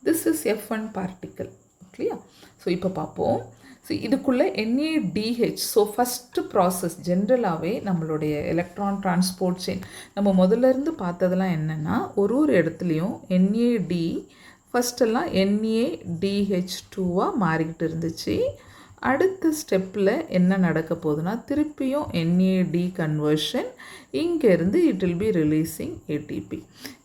This is F1 particle. ஓகேயா? ஸோ இப்போ பார்ப்போம். ஸோ இதுக்குள்ளே NADH. ஸோ ஃபஸ்ட்டு ப்ராசஸ் ஜென்ரலாகவே நம்மளுடைய எலக்ட்ரான் டிரான்ஸ்போர்ட் செயின் நம்ம முதல்ல இருந்து பார்த்ததெல்லாம் என்னென்னா, ஒரு இடத்துலையும் NAD ஃபஸ்ட்டெல்லாம் NADH2வாக மாறிக்கிட்டு இருந்துச்சு. அடுத்த ஸ்டெப்பில் என்ன நடக்க போகுதுன்னா, திருப்பியும் NAD கன்வர்ஷன், இங்கேருந்து it will be releasing ATP.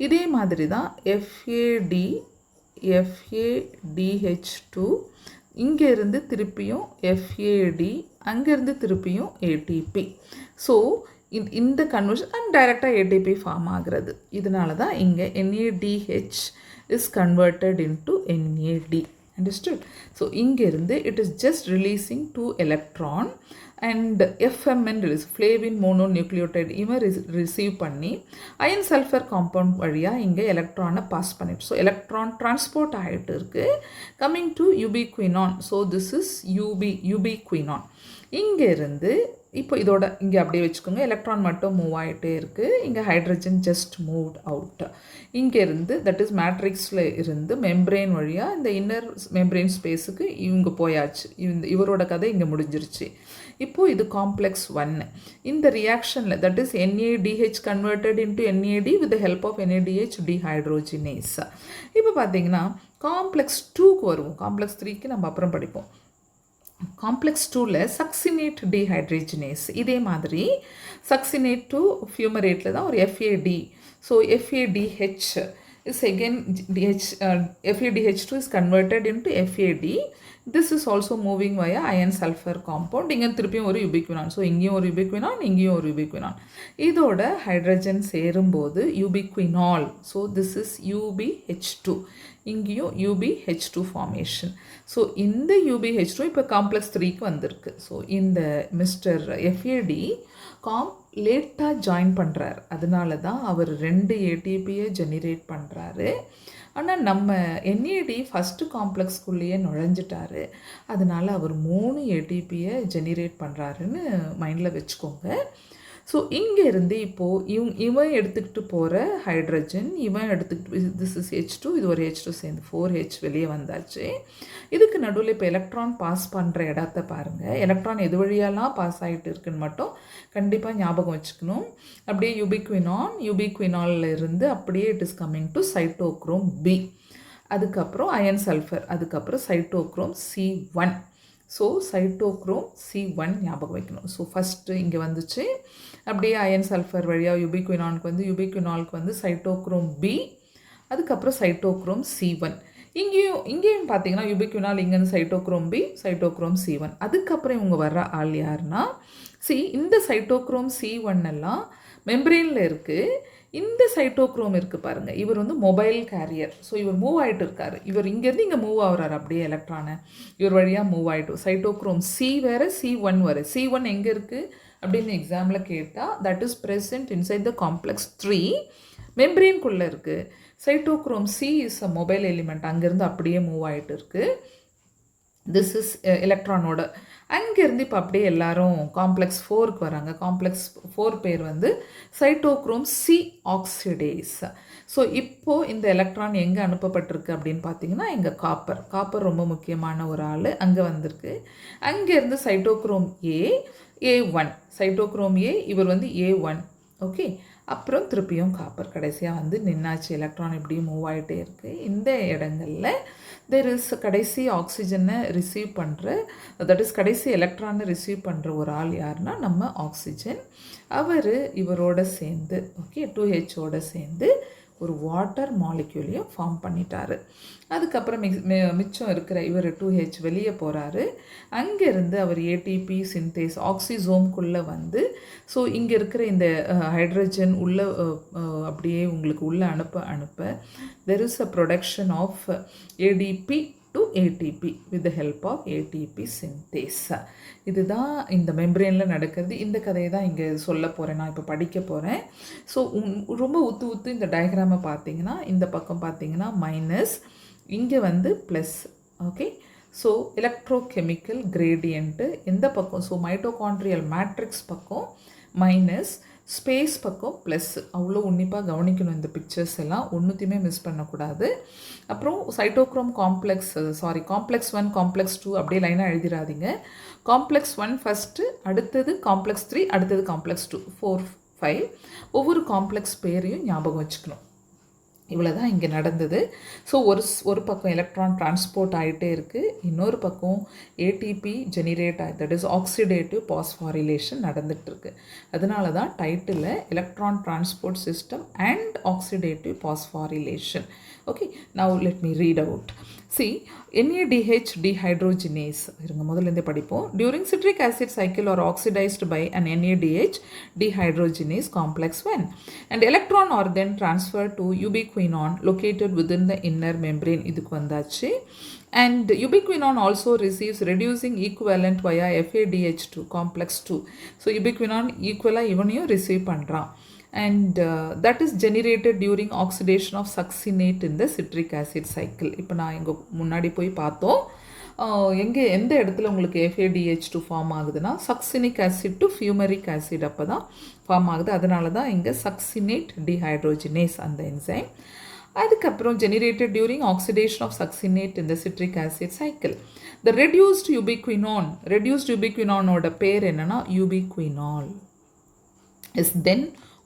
இதே மாதிரி தான் FADH2, இங்கேருந்து திருப்பியும் FAD, அங்கேருந்து திருப்பியும் ATP. ஸோ இந்த கன்வர்ஷன் அண்ட் டைரெக்டாக ATP ஃபார்ம் ஆகிறது. இதனால தான் இங்கே NADH is converted into NAD. Understood? So இங்கிருந்து it is just releasing 2 electron and FMN release, flavin mononucleotide இவன் ரிசீவ் பண்ணி அயன் சல்ஃபர் காம்பவுண்ட் வழியாக இங்கே எலக்ட்ரானை பாஸ் பண்ணிட்டு, ஸோ எலக்ட்ரான் டிரான்ஸ்போர்ட் ஆகிட்டு இருக்கு. Coming to ubiquinone. So this is ubiquinone. இங்கேருந்து இப்போ இதோட இங்கே அப்படியே வச்சுக்கோங்க. எலக்ட்ரான் மட்டும் மூவ் ஆகிட்டே இருக்குது. இங்கே ஹைட்ரஜன் ஜஸ்ட் மூவ்ட் அவுட். இங்கேருந்து தட் இஸ் மேட்ரிக்ஸில் இருந்து மெம்ப்ரெயின் வழியாக இந்த இன்னர் மெம்ப்ரெயின் ஸ்பேஸுக்கு இவங்க போயாச்சு. இவரோட கதை இங்கே முடிஞ்சிருச்சு. இப்போது இது காம்ப்ளெக்ஸ் 1. இந்த ரியாக்ஷனில் that is NADH converted into NAD with the help of NADH dehydrogenase. இப்போ பார்த்தீங்கன்னா காம்ப்ளெக்ஸ் 2க்கு வருவோம். காம்ப்ளெக்ஸ் 3க்கு நம்ம அப்புறம் படிப்போம். காம்ப்ளெக்ஸ் 2ல் சக்சினேட் டீஹைட்ரேஜினேஸ். இதே மாதிரி சக்சினேட் டு ஃபியூமரேட்டில் தான் ஒரு FAD. So FADH is again FADH2 is converted into FAD. This is also moving via iron sulfur compound. இங்கே திருப்பியும் ஒரு யூபிக்வினான். ஸோ இங்கேயும் ஒரு யூபிக்வினான், இங்கேயும் ஒரு யூபிக்வினான். இதோட ஹைட்ரஜன் சேரும்போது யூபிக்வினால். So this is UbH2. இங்கேயும் UbH2 ஃபார்மேஷன். ஸோ இந்த UbH2 இப்போ காம்ப்ளெக்ஸ் 3க்கு வந்திருக்கு. ஸோ இந்த மிஸ்டர் FAD லேட்டாக ஜாயின் பண்ணுறார். அதனால தான் அவர் 2 ATPயை ஜெனிரேட் பண்ணுறாரு. ஆனால் நம்ம NAD ஃபஸ்ட்டு காம்ப்ளெக்ஸ்குள்ளேயே நுழைஞ்சிட்டாரு. அதனால் அவர் 3 ATPயை ஜெனிரேட் பண்ணுறாருன்னு மைண்டில் வச்சுக்கோங்க. ஸோ இங்கேருந்து இப்போது இவன் எடுத்துக்கிட்டு போகிற ஹைட்ரஜன் இவன் எடுத்துக்கிட்டு திஸ் இஸ் H2, இது ஒரு H2 சேர்ந்து 4H வெளியே வந்தாச்சு. இதுக்கு நடுவில் இப்போ எலக்ட்ரான் பாஸ் பண்ணுற இடத்த பாருங்கள். எலக்ட்ரான் எது வழியெல்லாம் பாஸ் ஆகிட்டு இருக்குன்னு மட்டும் கண்டிப்பாக ஞாபகம் வச்சுக்கணும். அப்படியே யூபிக்வினாலில் இருந்து அப்படியே it is coming to cytochrome B. அதுக்கப்புறம் அயன் சல்ஃபர், அதுக்கப்புறம் cytochrome C1. So cytochrome C1 ஞாபகம் வைக்கணும். ஸோ ஃபஸ்ட்டு இங்கே வந்துச்சு. அப்படியே அயன் சல்ஃபர் வழியாக யூபிக்வினாலுக்கு வந்து சைட்டோக்ரோம் B, அதுக்கப்புறம் சைட்டோக்ரோம் C1. இங்கேயும் பார்த்தீங்கன்னா யூபிக்வினால் இங்கேருந்து சைட்டோக்ரோம் B, சைட்டோக்ரோம் C1. அதுக்கப்புறம் இவங்க வர்ற ஆள் யாருன்னா இந்த சைட்டோக்ரோம் C1 எல்லாம் மெம்பரேனில் இருக்குது. இந்த சைட்டோக்ரோம் இருக்குது பாருங்கள், இவர் வந்து மொபைல் கேரியர். ஸோ இவர் மூவ் ஆகிட்டு இருக்கார். இவர் இங்கேருந்து இங்கே மூவ் ஆகுறாரு. அப்படியே எலக்ட்ரானை இவர் வழியாக மூவ் ஆகிட்டு சைட்டோக்ரோம் C வேறு C1 வேறு. C1 எங்கே இருக்குது அப்படின்னு எக்ஸாமில் கேட்டால் that is present inside the complex 3 மெம்பரேன்குள்ளே இருக்குது. Cytochrome C is a mobile element. அங்கேருந்து அப்படியே மூவ் ஆகிட்டு இருக்குது. திஸ் இஸ் எலக்ட்ரானோட. அங்கேருந்து இப்போ அப்படியே எல்லாரும் காம்ப்ளெக்ஸ் 4க்கு வராங்க. காம்ப்ளெக்ஸ் 4 பேர் வந்து சைட்டோக்ரோம் C ஆக்சிடேஸ். ஸோ இப்போது இந்த எலக்ட்ரான் எங்கே அனுப்பப்பட்டிருக்கு அப்படின்னு பார்த்தீங்கன்னா இங்கே காப்பர் ரொம்ப முக்கியமான ஒரு ஆள் அங்கே வந்திருக்கு. அங்கேருந்து சைட்டோக்ரோம் A1, சைட்டோக்ரோம் A, இவர் வந்து A1. ஓகே, அப்புறம் திருப்பியும் காப்பர் கடைசியாக வந்து நின்னாச்சு. எலக்ட்ரான் இப்படி மூவ் ஆகிட்டே இருக்குது. இந்த இடங்களில் தெர் இஸ் கடைசி ஆக்சிஜனை ரிசீவ் பண்ணுற, தட் இஸ் கடைசி எலக்ட்ரானை ரிசீவ் பண்ணுற ஒரு ஆள் யாருன்னா நம்ம ஆக்சிஜன். அவர் இவரோட சேர்ந்து 2Hஓட சேர்ந்து ஒரு வாட்டர் மாலிக்யூலையும் ஃபார்ம் பண்ணிட்டாரு. அதுக்கப்புறம் மிச்சம் இருக்கிற இவர் 2H வெளியே போகிறாரு. அங்கேருந்து அவர் ATP சிந்தேஸ் ஆக்சிசோம்குள்ளே வந்து ஸோ இங்கே இருக்கிற இந்த ஹைட்ரஜன் உள்ளே அப்படியே உங்களுக்கு உள்ளே அனுப்ப there is a production of ADP to ATP with the help of ATP synthase. இதுதான் இந்த மெம்பரேனில் நடக்கிறது. இந்த கதையை தான் இங்கே சொல்ல போகிறேன், நான் இப்போ படிக்க போகிறேன். ஸோ ரொம்ப ஊற்று இந்த டயக்ராமை பார்த்தீங்கன்னா இந்த பக்கம் பார்த்தீங்கன்னா மைனஸ், இங்கே வந்து plus. Okay, so electrochemical gradient எந்த பக்கம், ஸோ மைட்டோகாண்ட்ரியல் மேட்ரிக்ஸ் பக்கம் மைனஸ், ஸ்பேஸ் பக்கம் ப்ளஸ். அவ்வளோ உன்னிப்பாக கவனிக்கணும் இந்த பிக்சர்ஸ் எல்லாம், ஒன்றுத்தையுமே மிஸ் பண்ணக்கூடாது. அப்புறம் சைட்டோக்ரோம் காம்ப்ளெக்ஸ் 1 காம்ப்ளெக்ஸ் 2 அப்படியே லைனாக எழுதிடாதீங்க. காம்ப்ளெக்ஸ் 1 ஃபஸ்ட்டு, அடுத்தது காம்ப்ளெக்ஸ் 3, அடுத்தது காம்ப்ளெக்ஸ் 2, 4, 5. ஒவ்வொரு காம்ப்ளெக்ஸ் பேரையும் ஞாபகம் வச்சுக்கணும். இவ்வளோ தான் இங்கே நடந்தது. ஸோ ஒரு பக்கம் எலக்ட்ரான் டிரான்ஸ்போர்ட் ஆகிட்டே இருக்குது, இன்னொரு பக்கம் ATP ஜெனிரேட் ஆகி தட் இஸ் ஆக்சிடேட்டிவ் பாஸ்ஃபாரிலேஷன் நடந்துகிட்ருக்கு. அதனால தான் title electron transport system and oxidative phosphorylation. Okay, now let me read out. See, NADH dehydrogenase. முதல்ல படிப்போம். During citric acid cycle are oxidized by an NADH dehydrogenase complex 1 and electron are then transferred to ubiquinone located within the inner membrane. இதுக்கு வந்தாச்சு. And ubiquinone also receives reducing equivalent via FADH2 complex 2. So ubiquinone equal இவனையும் receive பண்றான். And that is generated during oxidation of succinate in the citric acid cycle. இப்போ நான் இங்கே முன்னாடி போய் பார்த்தோம். எங்கே எந்த இடத்துல உங்களுக்கு FADH2 ஃபார்ம் ஆகுதுன்னா succinic acid to fumaric acid அப்போ தான் ஃபார்ம் ஆகுது. அதனால தான் இங்கே சக்சினேட் டிஹைட்ரோஜினேஸ் அந்த என்சைம். அதுக்கப்புறம் generated during oxidation of succinate இந்த citric acid cycle. The reduced யூபிக்வினானோட பேர் என்னன்னா யூபிக்வினால் is then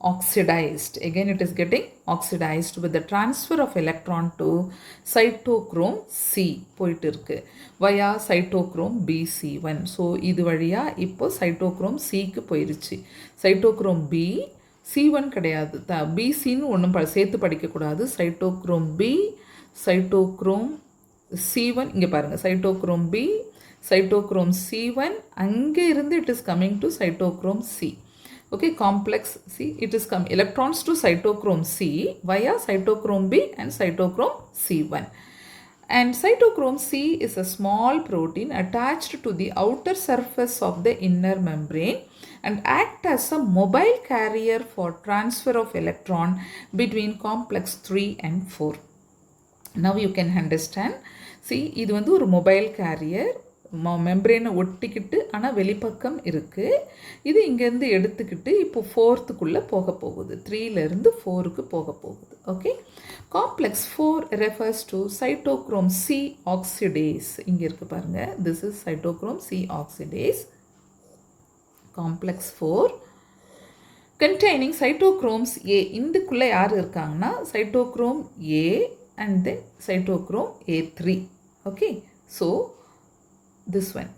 oxidized. Again it is getting oxidized with the transfer of electron to cytochrome C போயிட்டு இருக்கு via cytochrome BC1. ஸோ இது வழியாக இப்போ cytochrome Cக்கு போயிருச்சு. cytochrome B C1 கிடையாது, BCன்னு ஒன்றும் சேர்த்து படிக்கக்கூடாது. cytochrome B, cytochrome C1, இங்கே பாருங்கள் cytochrome B, cytochrome C1, அங்கே இருந்து it is coming to cytochrome C. Okay, complex C, it is come electrons to cytochrome C via cytochrome B and cytochrome C1. And cytochrome C is a small protein attached to the outer surface of the inner membrane and act as a mobile carrier for transfer of electron between complex 3 and 4. Now you can understand. See, இது வந்து ஒரு mobile carrier, மெம்பரேனை ஒட்டிக்கிட்டு ஆனால் வெளிப்பக்கம் இருக்குது. இது இங்கேருந்து எடுத்துக்கிட்டு இப்போ 4க்குள்ளே போக போகுது, 3லேருந்து 4க்கு போக போகுது. Okay, complex 4 refers to cytochrome C oxidase. இங்கே இருக்குது பாருங்கள், this is cytochrome C oxidase. Complex 4 containing cytochromes A. இதுக்குள்ளே யார் இருக்காங்கன்னா cytochrome A and then cytochrome A3. Okay, so this one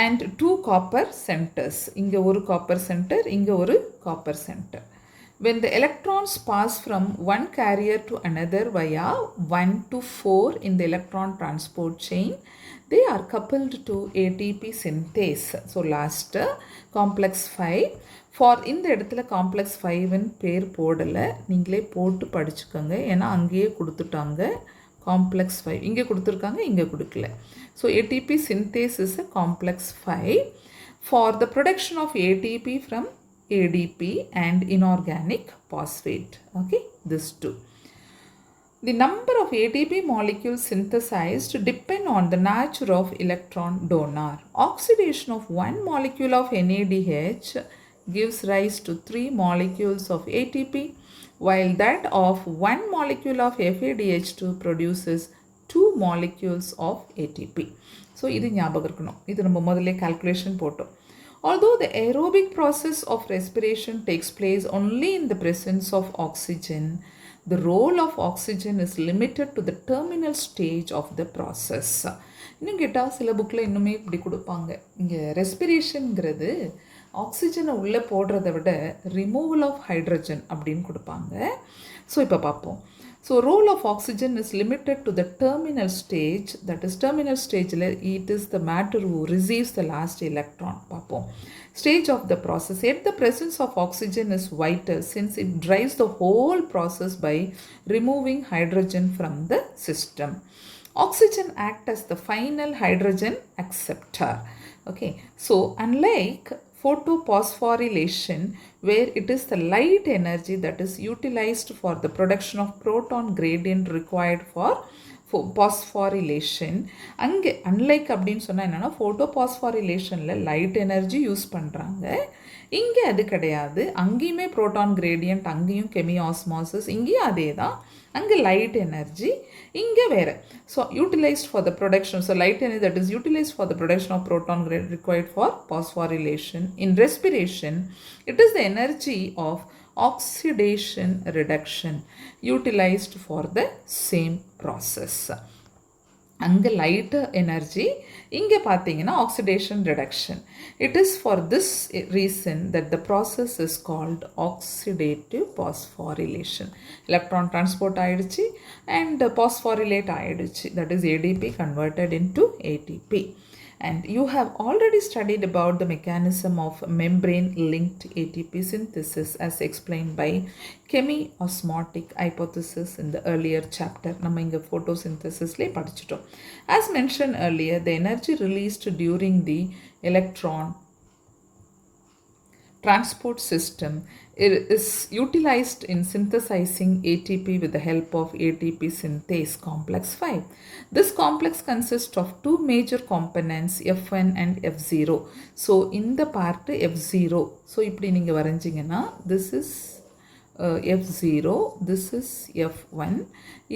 and 2 copper centers. இங்க ஒரு copper center, இங்க ஒரு copper center. When the electrons pass from one carrier to another via 1 to 4 in the electron transport chain, they are coupled to ATP synthase. So last complex 5 for இந்த இடத்துல complex 5 பேர் போடலை, நீங்களே போட்டு படிச்சுக்கோங்க, ஏன்னா அங்கேயே கொடுத்துட்டாங்க. complex 5 இங்கே கொடுத்துருக்காங்க, இங்கே கொடுக்கல. So ATP synthase is a complex 5 for the production of ATP from ADP and inorganic phosphate. Okay, this too. The number of ATP molecules synthesized depend on the nature of electron donor. Oxidation of one molecule of NADH gives rise to 3 molecules of ATP, while that of one molecule of FADH2 produces 2 molecules of ATP. So இது ஞாபகம் இருக்கணும், இது நம்ம முதல்ல calculation போட்டோம். Although the aerobic process of respiration takes place only in the presence of oxygen, the role of oxygen is limited to the terminal stage of the process. இன்னும் கேட்டால் சில புக்கில் இன்னுமே இப்படி கொடுப்பாங்க, இங்கே ரெஸ்பிரேஷனுங்கிறது ஆக்சிஜனை உள்ளே போடுறத விட ரிமூவல் ஆஃப் ஹைட்ரஜன் அப்படின்னு கொடுப்பாங்க. ஸோ இப்போ பார்ப்போம். So role of oxygen is limited to the terminal stage, that is terminal ஸ்டேஜில் it is the matter who receives the last electron. பார்ப்போம். Stage of the process. Yet the presence of oxygen is vital since it drives the whole process by removing hydrogen from the system. Oxygen acts as the final hydrogen acceptor. Okay, so unlike photophosphorylation, where it is the light energy that is utilized for the production of proton gradient required for phosphorylation, அங்கே unlike அப்படின்னு சொன்னால் என்னென்னா ஃபோட்டோபாஸ்ஃபாரிலேஷனில் light energy use பண்ணுறாங்க, இங்கே அது கிடையாது. அங்கேயுமே proton gradient, அங்கேயும் கெமி ஆஸ்மாசிஸ், இங்கேயும் அதே தான். அங்கே லைட் எனர்ஜி, இங்கே வேறு. So utilised for the production, so light energy that is utilised for the production of proton great required for phosphorylation. In respiration it is the energy of oxidation reduction utilized for the same process. அங்கே lighter energy, இங்கே பார்த்தீங்கன்னா oxidation reduction. It is for this reason that the process is called oxidative phosphorylation. Electron transport ஆகிடுச்சு and phosphorylate ஆகிடுச்சு, that is ATP converted into ATP. And you have already studied about the mechanism of membrane-linked ATP synthesis as explained by chemi-osmotic hypothesis in the earlier chapter. நம்ம இங்கே photosynthesisலே படிச்சிட்டோம். As mentioned earlier, the energy released during the electron transport system is utilized in synthesizing ATP with the help of ATP synthase complex 5. This complex consists of two major components F1 and F0. So in the part F0, so இப்படி நீங்க வரைஞ்சிங்கன்னா this is F0, this is F1.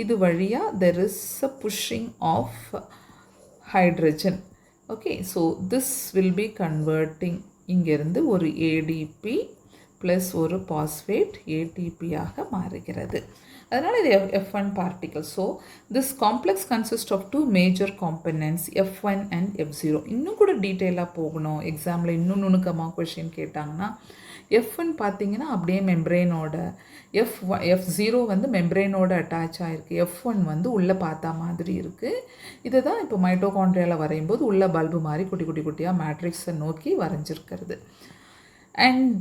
இது வழியா there is a pushing of hydrogen. Okay, so this will be converting இங்கிருந்து ஒரு ADP plus ஒரு phosphate ATP ஆக மாறுகிறது. அதனால இது F1 particle. So this complex consists of two major components F1 and F0. இன்னும் கூட டீட்டெயிலாக போகணும், எக்ஸாமில் இன்னும் நுணுக்கமாக கொஷின் கேட்டாங்கன்னா F1 பார்த்தீங்கன்னா அப்படியே மெம்ப்ரெயினோட, F0 வந்து மெம்ப்ரெயினோட அட்டாச் ஆகிருக்கு, F1 வந்து உள்ளே பார்த்தா மாதிரி இருக்குது. இதை தான் இப்போ மைட்டோகாண்ட்ரியாவில் வரையும்போது உள்ள பல்பு மாதிரி குட்டி குட்டி குட்டியாக மேட்ரிக்ஸை நோக்கி வரைஞ்சிருக்கிறது. And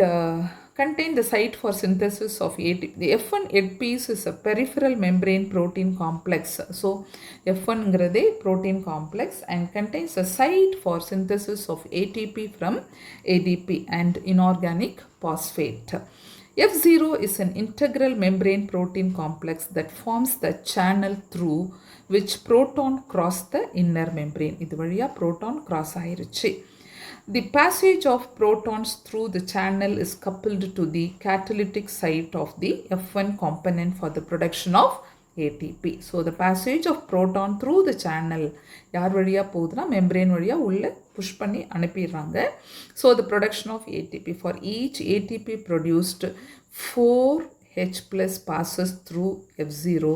contain the site for synthesis of ATP. The F1 ATPs is a peripheral membrane protein complex. So F1 is protein complex and contains a site for synthesis of ATP from ADP and inorganic phosphate. F0 is an integral membrane protein complex that forms the channel through which proton cross the inner membrane. இது வழியா proton cross ஆயிருச்சு. The passage of protons through the channel is coupled to the catalytic site of the F1 component for the production of ATP. So the passage of proton through the channel யார் வழியா போகுதுன்னா membrane வழியா உள்ள push பண்ணி அனுப்பிடுறாங்க. So the production of ATP, for each ATP produced 4H plus passes through F0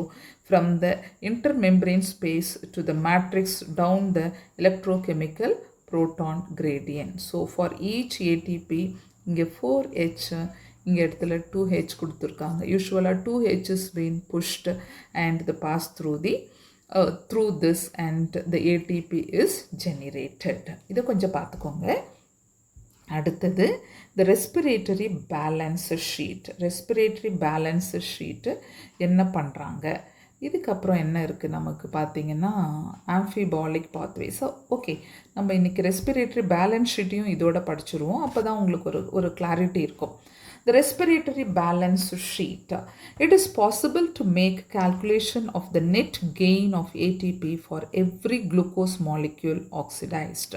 from the intermembrane space to the matrix down the electrochemical proton gradient. So for each ATP இங்கே 4H, இங்கே இடத்துல 2H கொடுத்துருக்காங்க. யூஸ்வலாக 2H is being pushed and the pass through the through this and the ATP is generated. இதை கொஞ்சம் பார்த்துக்கோங்க. அடுத்தது the respiratory balance sheet. Respiratory balance sheet என்ன பண்ணுறாங்க, இதுக்கப்புறம் என்ன இருக்குது நமக்கு பார்த்தீங்கன்னா ஆம்ஃபிபாலிக் பாத்வேஸ். ஓகே, நம்ம இன்றைக்கி ரெஸ்பிரேட்டரி பேலன்ஸ் ஷீட்டையும் இதோட படிச்சுருவோம், அப்போ தான் உங்களுக்கு ஒரு கிளாரிட்டி இருக்கும். The respiratory balance sheet. It is possible to make calculation of the net gain of ATP for every glucose molecule oxidized.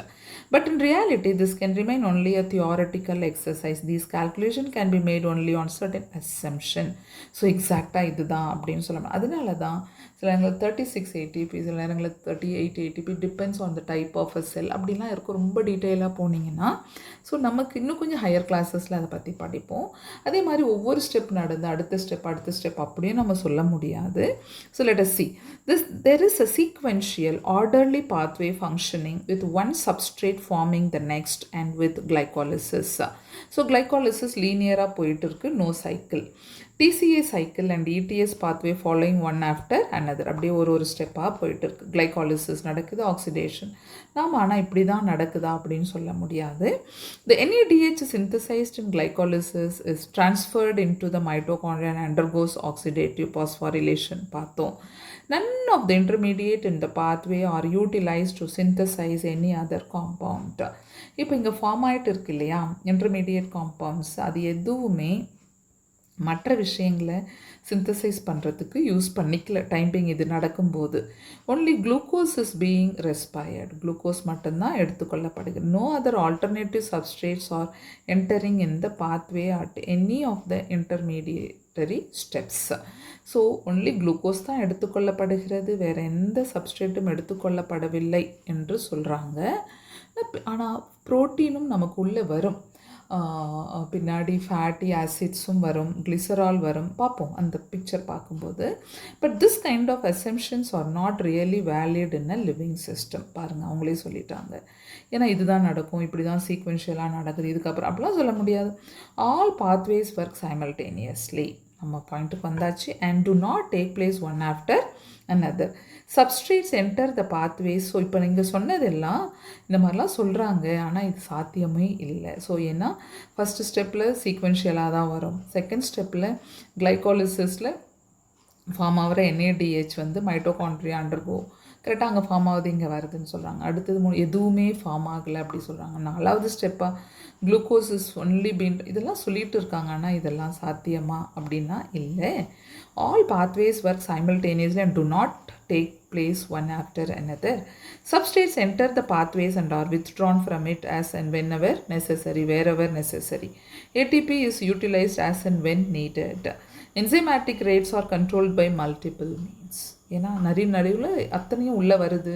But in reality, this can remain only a theoretical exercise. These calculations can be made only on certain assumption. So exactly இதுதான் அப்படின்னு சொல்லலாம். அதனால தான் சில நேரங்களில் 36 ATP, சில நேரங்களில் 38 ATP, depends on the type of a cell அப்படிலாம் இருக்கும். ரொம்ப டீட்டெயிலாக போனீங்கன்னா ஸோ நமக்கு இன்னும் கொஞ்சம் ஹையர் கிளாஸஸில் அதை பற்றி படிப்போம். அதே மாதிரி ஒவ்வொரு ஸ்டெப் நடந்து அடுத்த ஸ்டெப் அப்படியே நம்ம சொல்ல முடியாது. So let us see this. There is a sequential orderly pathway functioning with one substrate forming the next and with glycolysis. So glycolysis linear-ஆக போயிட்டு இருக்கு, no cycle. TCA cycle and ETS pathway following one after another. அப்படியே ஒரு ஸ்டெப்பாக போயிட்டு இருக்கு. Glycolysis நடக்குது, oxidation. நாம் ஆனால் இப்படி தான் நடக்குதா அப்படின்னு சொல்ல முடியாது. The NADH synthesized in glycolysis is transferred into the mitochondria and undergoes oxidative phosphorylation பார்த்தோம். None of the intermediate in the pathway are utilized to synthesize any other compound. இப்போ இங்கே ஃபார்ம் ஆகிட்டு இருக்கு இல்லையா இன்டர்மீடியட் காம்பவுண்ட்ஸ், அது எதுவுமே மற்ற விஷயங்களை சிந்தசைஸ் பண்ணுறதுக்கு யூஸ் பண்ணிக்கல. டைம்பிங் இது நடக்கும்போது only glucose is being respired. Glucose மட்டும்தான் எடுத்துக்கொள்ளப்படுகிறது. No other alternative substrates are entering in the pathway at any of the intermediatory steps. So only glucose தான் எடுத்துக்கொள்ளப்படுகிறது, வேறு எந்த சப்ஸ்ட்ரேட்டும் எடுத்துக்கொள்ளப்படவில்லை என்று சொல்கிறாங்க. ஆனால் ப்ரோட்டீனும் நமக்கு உள்ளே வரும், பின்னாடி ஃபேட்டி ஆசிட்ஸும் வரும், கிளிசரால் வரும், பார்ப்போம் அந்த பிக்சர் பார்க்கும்போது. But this kind of assumptions are not really valid in a living system. பாருங்கள், அவங்களே சொல்லிட்டாங்க. ஏன்னா இதுதான் நடக்கும், இப்படி தான் சீக்வென்ஷியலாக நடக்குது, இதுக்கப்புறம் அப்படிலாம் சொல்ல முடியாது. All pathways work simultaneously. நம்ம பாயிண்ட்டுக்கு வந்தாச்சு. And to not take place one after another. Substrates enter the pathways. So இப்போ நீங்கள் சொன்னதெல்லாம் இந்த மாதிரிலாம் சொல்கிறாங்க, ஆனால் இது சாத்தியமே இல்லை. ஸோ ஏன்னா ஃபஸ்ட்டு ஸ்டெப்பில் சீக்வென்ஷியலாக தான் வரும், செகண்ட் ஸ்டெப்பில் கிளைகாலிசிஸில் ஃபார்ம் ஆகிற NADH வந்து மைட்டோகாண்ட்ரியா அண்டர்கோ கரெக்டாக அங்கே ஃபார்ம் ஆகுது, இங்கே வருதுன்னு சொல்கிறாங்க. அடுத்தது எதுவுமே ஃபார்ம் ஆகலை அப்படி சொல்கிறாங்க. நாலாவது ஸ்டெப்பாக குளுக்கோஸ் இஸ் ஒன்லி பீன் இதெல்லாம் சொல்லிட்டு இருக்காங்க. ஆனால் இதெல்லாம் சாத்தியமா அப்படின்னா இல்லை. All pathways work simultaneously and do not take place one after another. Substrates enter the pathways and are withdrawn from it as and whenever necessary, wherever necessary. ATP is utilized as and when needed. Enzymatic rates are controlled by multiple means. ஏன்னா நடுவில் அத்தனையும் உள்ளே வருது.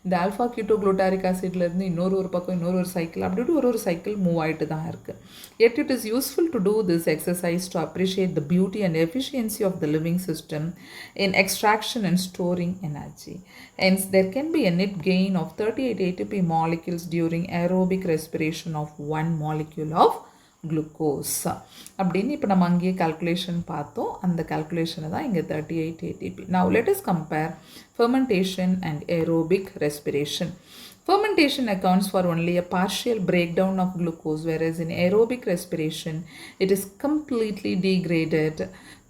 இந்த alpha keto குளூட்டாரிக் ஆசிட்லேருந்து இன்னொரு பக்கம் இன்னொரு cycle அப்படி ஒரு சைக்கிள் மூவ் ஆகிட்டு தான் இருக்குது. Yet it is useful to do this exercise to appreciate the beauty and efficiency of the living system in extraction and storing energy. Hence, there can be a net gain of 38 ATP molecules during aerobic respiration of one molecule of glucose. அப்படின்னு இப்போ நம்ம அங்கேயே calculation பார்த்தோம். அந்த calculation தான் இங்கே 38 ATP. Now let us compare fermentation and aerobic respiration. Fermentation accounts for only a partial breakdown of glucose, whereas in aerobic respiration, it is completely degraded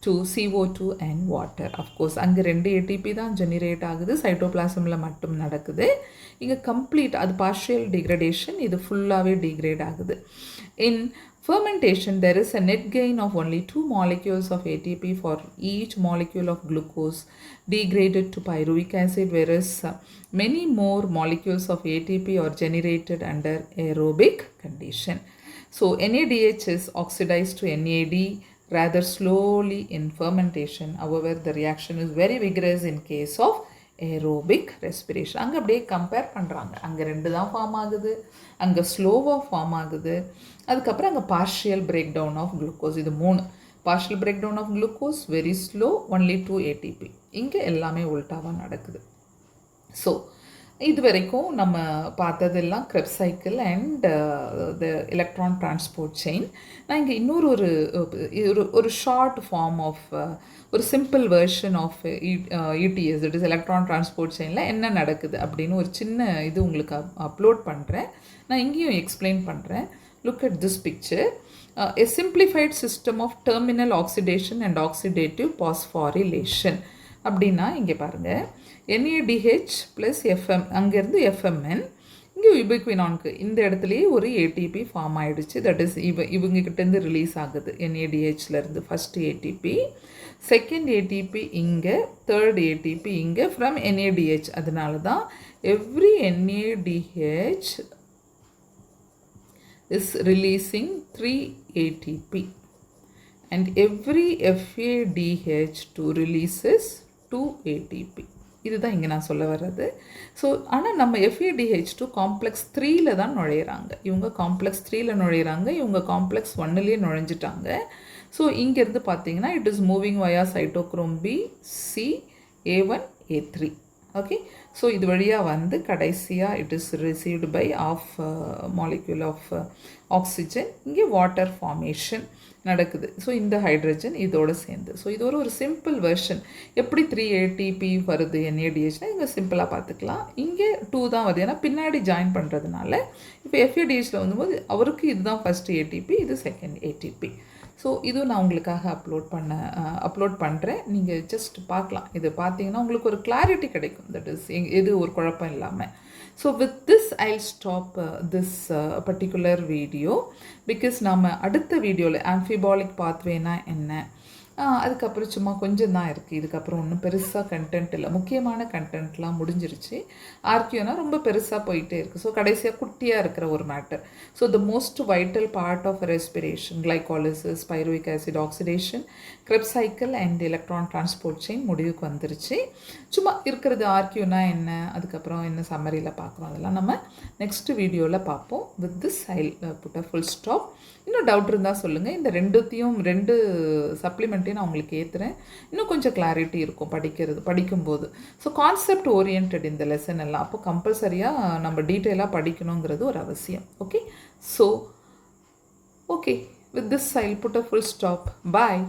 to CO2 and water. Of course, அங்கே 2 ATP தான் generate ஆகுது, சைட்டோபிளாசமில் மட்டும் நடக்குது. இங்கே complete அது partial degradation, இது ஃபுல்லாகவே degrade ஆகுது. In fermentation, there is a net gain of only 2 molecules of ATP for each molecule of glucose degraded to pyruvic acid, whereas many more molecules of ATP are generated under aerobic condition. So NADH is oxidized to NAD rather slowly in fermentation. However, the reaction is very vigorous in case of aerobic respiration. அங்கே அப்படியே compare பண்ணுறாங்க. அங்கே 2 தான் form ஆகுது, அங்கே ஸ்லோவாக form ஆகுது, அதுக்கப்புறம் அங்கே partial break down of glucose. இது 3 partial break down of glucose, very slow, only 2 ATP. இங்கே எல்லாமே உல்டாவாக நடக்குது. ஸோ இது வரைக்கும் நம்ம பார்த்ததெல்லாம் Krebs cycle and the electron transport chain. நான் இங்கே ஒரு ஷார்ட் ஃபார்ம் ஆஃப் ஒரு simple version of ETS, it is electron transport செயினில் என்ன நடக்குது அப்படின்னு ஒரு சின்ன இது உங்களுக்கு அப்லோட் பண்ணுறேன். நான் இங்கேயும் எக்ஸ்பிளைன் பண்ணுறேன். Look at this picture. A simplified system of terminal oxidation and oxidative phosphorylation. அப்படின்னா இங்கே பாருங்கள், NADH ப்ளஸ் FM, அங்கேருந்து FMN, இங்கே யுபிக்வினானுக்கு இந்த இடத்துலையே ஒரு ATP ஃபார்ம் ஆகிடுச்சு. தட் இஸ் இவங்ககிட்டேருந்து ரிலீஸ் ஆகுது. NADHலேருந்து ஃபஸ்ட் ATP, செகண்ட் ATP இங்கே, தேர்ட் ATP இங்கே ஃப்ரம் NADH. அதனால தான் every NADH is releasing 3 ATP and every FADH2 releases 2 ATP. இதுதான் இங்கே நான் சொல்ல வர்றது. ஸோ ஆனால் நம்ம FADH2 காம்ப்ளெக்ஸ் 3ல தான் நுழையிறாங்க. இவங்க காம்ப்ளெக்ஸ் 3ல நுழையிறாங்க, இவங்க காம்ப்ளெக்ஸ் 1லேயே நுழைஞ்சிட்டாங்க. ஸோ இங்கேருந்து பார்த்தீங்கன்னா it is moving via cytochrome B, C, A1, A3. Okay, so இது வழியாக வந்து கடைசியாக it is received by of molecule of oxygen. இங்கே வாட்டர் ஃபார்மேஷன் நடக்குது. ஸோ இந்த ஹைட்ரஜன் இதோடு சேர்ந்து. ஸோ இது ஒரு சிம்பிள் வெர்ஷன். எப்படி 3 ATP வருது NADHனா இங்கே சிம்பிளாக பார்த்துக்கலாம். இங்கே 2 தான் வருது, ஏன்னா பின்னாடி ஜாயின் பண்ணுறதுனால. இப்போ FADHல வந்தும்போது அவருக்கு இதுதான் ஃபஸ்ட் ATP, இது செகண்ட் ATP. ஸோ இதுவும் நான் உங்களுக்காக அப்லோட் பண்ணுறேன். நீங்கள் ஜஸ்ட் பார்க்கலாம். இது பார்த்தீங்கன்னா உங்களுக்கு ஒரு கிளாரிட்டி கிடைக்கும். தட் இஸ் எது ஒரு குழப்பம் இல்லாமல். So with this I'll stop this particular video because நம்ம அடுத்த வீடியோவில் ஆம்ஃபிபாலிக் பாத்வேனா என்ன, அதுக்கப்புறம் சும்மா கொஞ்சம் தான் இருக்குது. இதுக்கப்புறம் ஒன்றும் பெருசாக கண்டென்ட் இல்லை, முக்கியமான கண்டென்ட்லாம் முடிஞ்சிருச்சு. ஆர்கியூனா ரொம்ப பெருசாக போயிட்டே இருக்குது. ஸோ கடைசியாக குட்டியாக இருக்கிற ஒரு matter. So the most vital part of respiration, glycolysis, pyruvic acid oxidation, Krebs cycle and electron transport chain முடிவுக்கு வந்துருச்சு. சும்மா இருக்கிறது ஆர்கியூனா என்ன, அதுக்கப்புறம் என்ன சம்மரியில் பார்க்குறோம், அதெல்லாம் நம்ம நெக்ஸ்ட் வீடியோவில் பார்ப்போம். With this I'll put a full stop. இன்னும் டவுட் இருந்தால் சொல்லுங்கள். இந்த 2 சப்ளிமெண்ட்டையும் நான் உங்களுக்கு ஏற்றுறேன். இன்னும் கொஞ்சம் கிளாரிட்டி இருக்கும் படிக்கும்போது. ஸோ கான்செப்ட் ஓரியன்ட் இந்த லெசன் எல்லாம் அப்போ கம்பல்சரியாக நம்ம டீட்டெயிலாக படிக்கணுங்கிறது ஒரு அவசியம். Okay, so okay, with this I'll put a full stop. Bye.